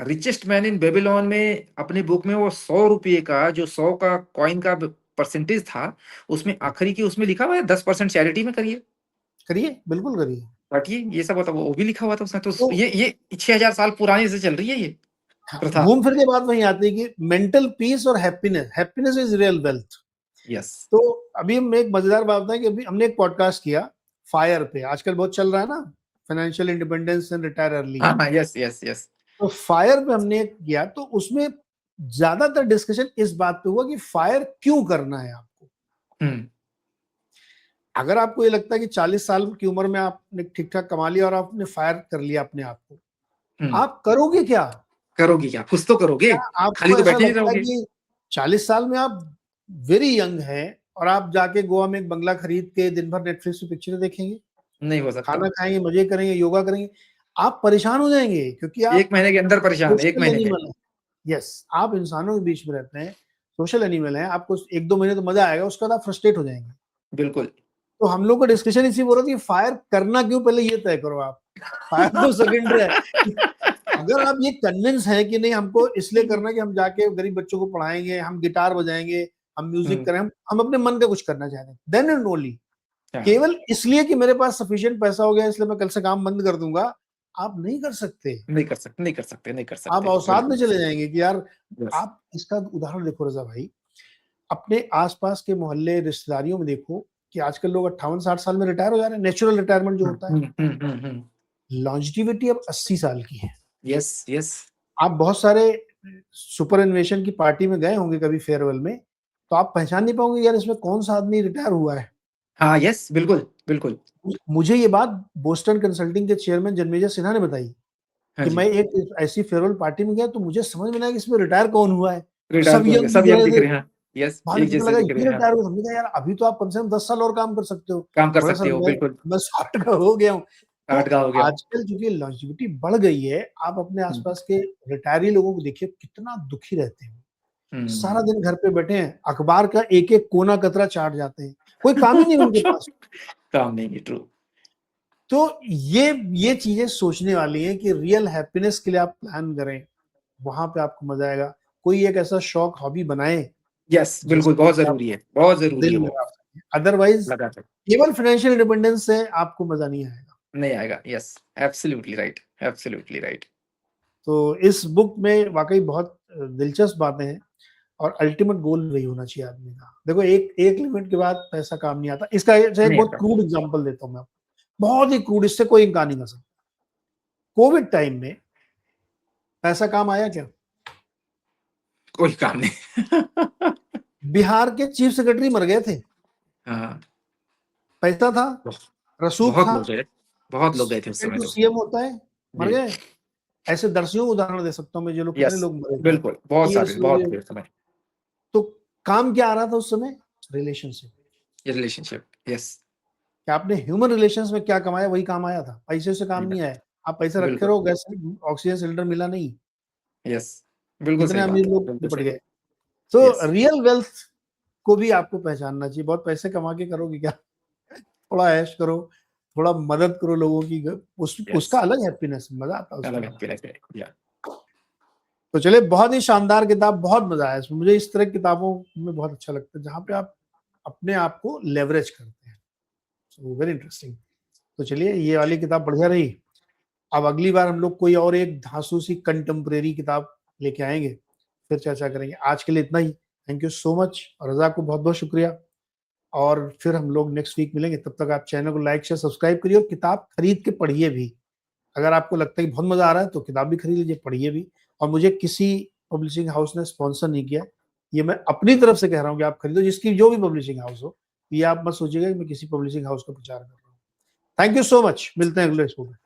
Speaker 2: रिचेस्ट मैन इन बेबीलोन में अपनी बुक में वो 100 रुपये का जो 100 का कॉइन का परसेंटेज था, उसमें आखिरी की उसमें लिखा हुआ है 10% चैरिटी में करिए।
Speaker 1: करिए, बिल्कुल करिए।
Speaker 2: बाकी ये सब होता वो भी लिखा हुआ था उसमें। तो
Speaker 1: तो
Speaker 2: ये 6000 साल पुराने से चल रही है ये प्रथा।
Speaker 1: घूम फिर के बात वहीं आती है कि मेंटल पीस और happiness, happiness is real wealth.
Speaker 2: Yes.
Speaker 1: तो अभी हम एक मजेदार बात है कि अभी हमने एक पॉडकास्ट किया फायर पे, आजकल बहुत चल रहा है ना, financial independence and retire early.
Speaker 2: हाँ हाँ, यस यस यस।
Speaker 1: तो फायर पे हमने एक किया, तो उसमें ज्यादातर डिस्कशन इस बात पे हुआ कि फायर क्यों करना है आपको।
Speaker 2: हम्म
Speaker 1: अगर आपको ये लगता है कि 40 साल की उम्र में आपने ठीक ठाक कमा लिया और आपने फायर कर लिया अपने आप को,
Speaker 2: हम्म।
Speaker 1: आप करोगे क्या?
Speaker 2: करोगे क्या? कुछ तो करोगे,
Speaker 1: क्या
Speaker 2: खाली
Speaker 1: आपको
Speaker 2: तो
Speaker 1: ऐसा
Speaker 2: बैठे नहीं
Speaker 1: लगता है
Speaker 2: रहोगे।
Speaker 1: कि 40 साल में आप वेरी यंग हैं और आप जाके गोवा में एक बंगला खरीद के दिन भर नेटफ्लिक्स पे पिक्चरें देखेंगे,
Speaker 2: नहीं हो सकता।
Speaker 1: खाना खाएंगे, मजे करेंगे, योगा करेंगे? आप परेशान हो जाएंगे, क्योंकि आप
Speaker 2: 1 महीने के अंदर परेशान, 1
Speaker 1: सोशल
Speaker 2: महीने में।
Speaker 1: एनिमल है। यस, आप इंसानों के बीच में रहते हैं, सोशल एनिमल है। आपको 1-2 महीने तो मजा आएगा, उसके बाद आप फ्रस्ट्रेट हो जाएंगे।
Speaker 2: बिल्कुल।
Speaker 1: तो हम लोग का डिस्कशन इसी हो रहा था कि फायर करना क्यों, पहले ये तय करो आप। फायर तो सेकेंडरी है। अगर आप ये कन्विंस हैं कि नहीं हमको इसलिए करना है कि हम जाके गरीब बच्चों को पढ़ाएंगे, हम गिटार बजाएंगे, हम म्यूजिक करें, हम अपने मन का कुछ करना चाहते हैं, देन एंड ओनली।
Speaker 2: हाँ,
Speaker 1: केवल इसलिए कि मेरे पास सफिशिएंट पैसा हो गया इसलिए मैं कल से काम बंद कर दूंगा, आप नहीं कर सकते।
Speaker 2: नहीं कर सकते, नहीं कर सकते, नहीं कर
Speaker 1: आप
Speaker 2: सकते,
Speaker 1: अवसाद में
Speaker 2: बिल्कुल।
Speaker 1: चले जाएंगे कि यार,
Speaker 2: यस।
Speaker 1: आप इसका उदाहरण देखो रजा भाई, अपने आसपास के मोहल्ले रिश्तेदारियों में देखो कि आजकल लोग 58-60 साल में रिटायर हो जा रहे हैं, नेचुरल रिटायरमेंट जो होता है। लॉन्जिविटी अब 80 साल की है।
Speaker 2: Yes yes.
Speaker 1: आप बहुत सारे सुपर एनिमेशन की पार्टी में गए होंगे कभी फेयरवेल में, तो आप पहचान नहीं पाओगे यार इसमें कौन सा आदमी रिटायर हुआ है।
Speaker 2: हाँ, यस, बिल्कुल, बिल्कुल।
Speaker 1: मुझे ये बात बोस्टन कंसल्टिंग के चेयरमैन जन्मेजय सिन्हा ने बताई
Speaker 2: हाँ
Speaker 1: कि
Speaker 2: जी।
Speaker 1: मैं एक ऐसी फेयरवेल पार्टी में गया तो मुझे समझ में नहीं आया कि इसमें रिटायर कौन हुआ है।
Speaker 2: रिटायर
Speaker 1: सब
Speaker 2: कौन हो गया?
Speaker 1: यंग
Speaker 2: सब
Speaker 1: दिख
Speaker 2: यंग
Speaker 1: रहे
Speaker 2: दिख
Speaker 1: थे।
Speaker 2: रहे हैं। यस,
Speaker 1: बाद में
Speaker 2: एक
Speaker 1: पता
Speaker 2: जैसे
Speaker 1: लगा
Speaker 2: दिख रहे
Speaker 1: ये
Speaker 2: हैं। हाँ,
Speaker 1: रिटायर हुआ, हमने कहा यार अभी तो आप कम से कम 10 साल और काम कर सकते हो।
Speaker 2: काम कर
Speaker 1: थोड़ा सा
Speaker 2: सकते हो, बिल्कुल।
Speaker 1: मैं 60 का हो गया हूँ। तो
Speaker 2: 8 का हो गया हूँ।
Speaker 1: आजकल चूंकि लॉन्जिविटी बढ़ गई है, आप अपने
Speaker 2: हुँ,
Speaker 1: आसपास के रिटायरी लोगों को देखिए कितना दुखी रहते हैं। सारा
Speaker 2: हुँ।
Speaker 1: दिन घर पे बैठे हैं, अखबार का एक-एक कोना कतरा चाट जाते हैं, कोई काम ही नहीं उनके पास।
Speaker 2: काम नहीं है, ट्रू।
Speaker 1: तो ये चीजें सोचने वाली हैं कि रियल हैप्पीनेस के लिए आप प्लान करें, वहां पे आपको मजा आएगा। कोई एक ऐसा शौक, हॉबी बनाएं
Speaker 2: यस, बिल्कुल, बहुत
Speaker 1: जिससे आप
Speaker 2: ज़रूरी है, बहुत ज़रूरी है
Speaker 1: दिल
Speaker 2: वो।
Speaker 1: लगा सकें। अदरवाइज
Speaker 2: लगा कर
Speaker 1: केवल फाइनेंशियल इंडिपेंडेंस से आपको मजा नहीं आएगा।
Speaker 2: नहीं आएगा। Yes, absolutely right, absolutely right.
Speaker 1: तो इस बुक में वाकई बहुत दिलचस्प बातें हैं और अल्टीमेट गोल वही होना चाहिए आदमी का। देखो एक एक लिमिट के बाद पैसा काम नहीं आता। इसका एक
Speaker 2: नहीं
Speaker 1: बहुत
Speaker 2: आता।
Speaker 1: क्रूड एग्जांपल देता हूँ मैं आपको, बहुत ही क्रूड, इससे कोई इनकार नहीं कर सकता। कोविड टाइम में पैसा काम आया क्या?
Speaker 2: कोई काम नहीं।
Speaker 1: बिहार के चीफ सेक्रेटरी मर गए थे,
Speaker 2: हाँ,
Speaker 1: पैसा था, रसूख
Speaker 2: बहुत
Speaker 1: था,
Speaker 2: लोग गए, बहुत लोग गए थे उस
Speaker 1: सेकंड
Speaker 2: समय
Speaker 1: टू
Speaker 2: तो।
Speaker 1: सीएम होता है, मर
Speaker 2: जी,
Speaker 1: गए। ऐसे दर्जनों उदाहरण दे सकता हूँ मैं, जो लोग कितने
Speaker 2: यस,
Speaker 1: लोग मरे थे।
Speaker 2: बिल्कुल, बहुत सारे,
Speaker 1: आईएएस
Speaker 2: बहुत
Speaker 1: हुए।
Speaker 2: थे उस समय।
Speaker 1: तो काम क्या आ रहा था उस समय? रिलेशनशिप।
Speaker 2: ये रिलेशनशिप, यस।
Speaker 1: क्या आपने ह्यूमन रिलेशंस में क्या कमाया वही काम आया था, पैसे से काम नहीं आया। आप पैसे रखे
Speaker 2: बिल्कुल,
Speaker 1: रहो, गैस ऑक्सीजन सिलेंडर मिला नहीं,
Speaker 2: यस, बिल्कुल
Speaker 1: कितने
Speaker 2: सही बात
Speaker 1: अमीर
Speaker 2: है,
Speaker 1: लोग
Speaker 2: बिल्कुल
Speaker 1: निपट
Speaker 2: सही।
Speaker 1: गए। तो
Speaker 2: यस,
Speaker 1: रियल वेल्थ को भी आपको पहचानना चाहिए। बहुत पैसे कमा के करोगे क्या? थोड़ा ऐश करो, थोड़ा मदद करो लोगों की,
Speaker 2: यस,
Speaker 1: उसका अलग हैप्पीनेस, मजा आता है
Speaker 2: अलग
Speaker 1: उसमें।
Speaker 2: एक्सपीरियंस है, या
Speaker 1: तो चलिए, बहुत ही शानदार किताब, बहुत मजा आया इसमें। मुझे इस तरह की किताबों में बहुत अच्छा लगता है जहाँ पे आप अपने आप को लेवरेज करते हैं। So very interesting. तो चलिए, ये वाली किताब बढ़िया रही। अब अगली बार हम लोग कोई और एक धांसू सी कंटेम्परेरी किताब लेके आएंगे, फिर चर्चा करेंगे। आज के लिए इतना ही। Thank you so much. और रजा को बहुत बहुत शुक्रिया। और फिर हम लोग नेक्स्ट वीक मिलेंगे। तब तक आप चैनल को लाइक शेयर सब्सक्राइब करिए और किताब खरीद के पढ़िए भी। अगर आपको लगता है कि बहुत मजा आ रहा है तो किताब भी खरीद लीजिए, पढ़िए भी। और मुझे किसी पब्लिशिंग हाउस ने स्पॉन्सर नहीं किया, ये मैं अपनी तरफ से कह रहा हूँ कि आप खरीदो, जिसकी जो भी पब्लिशिंग हाउस हो। ये आप मत सोचिएगा कि मैं किसी पब्लिशिंग हाउस का प्रचार कर रहा हूँ। Thank you so much. मिलते हैं अगले एपिसोड में।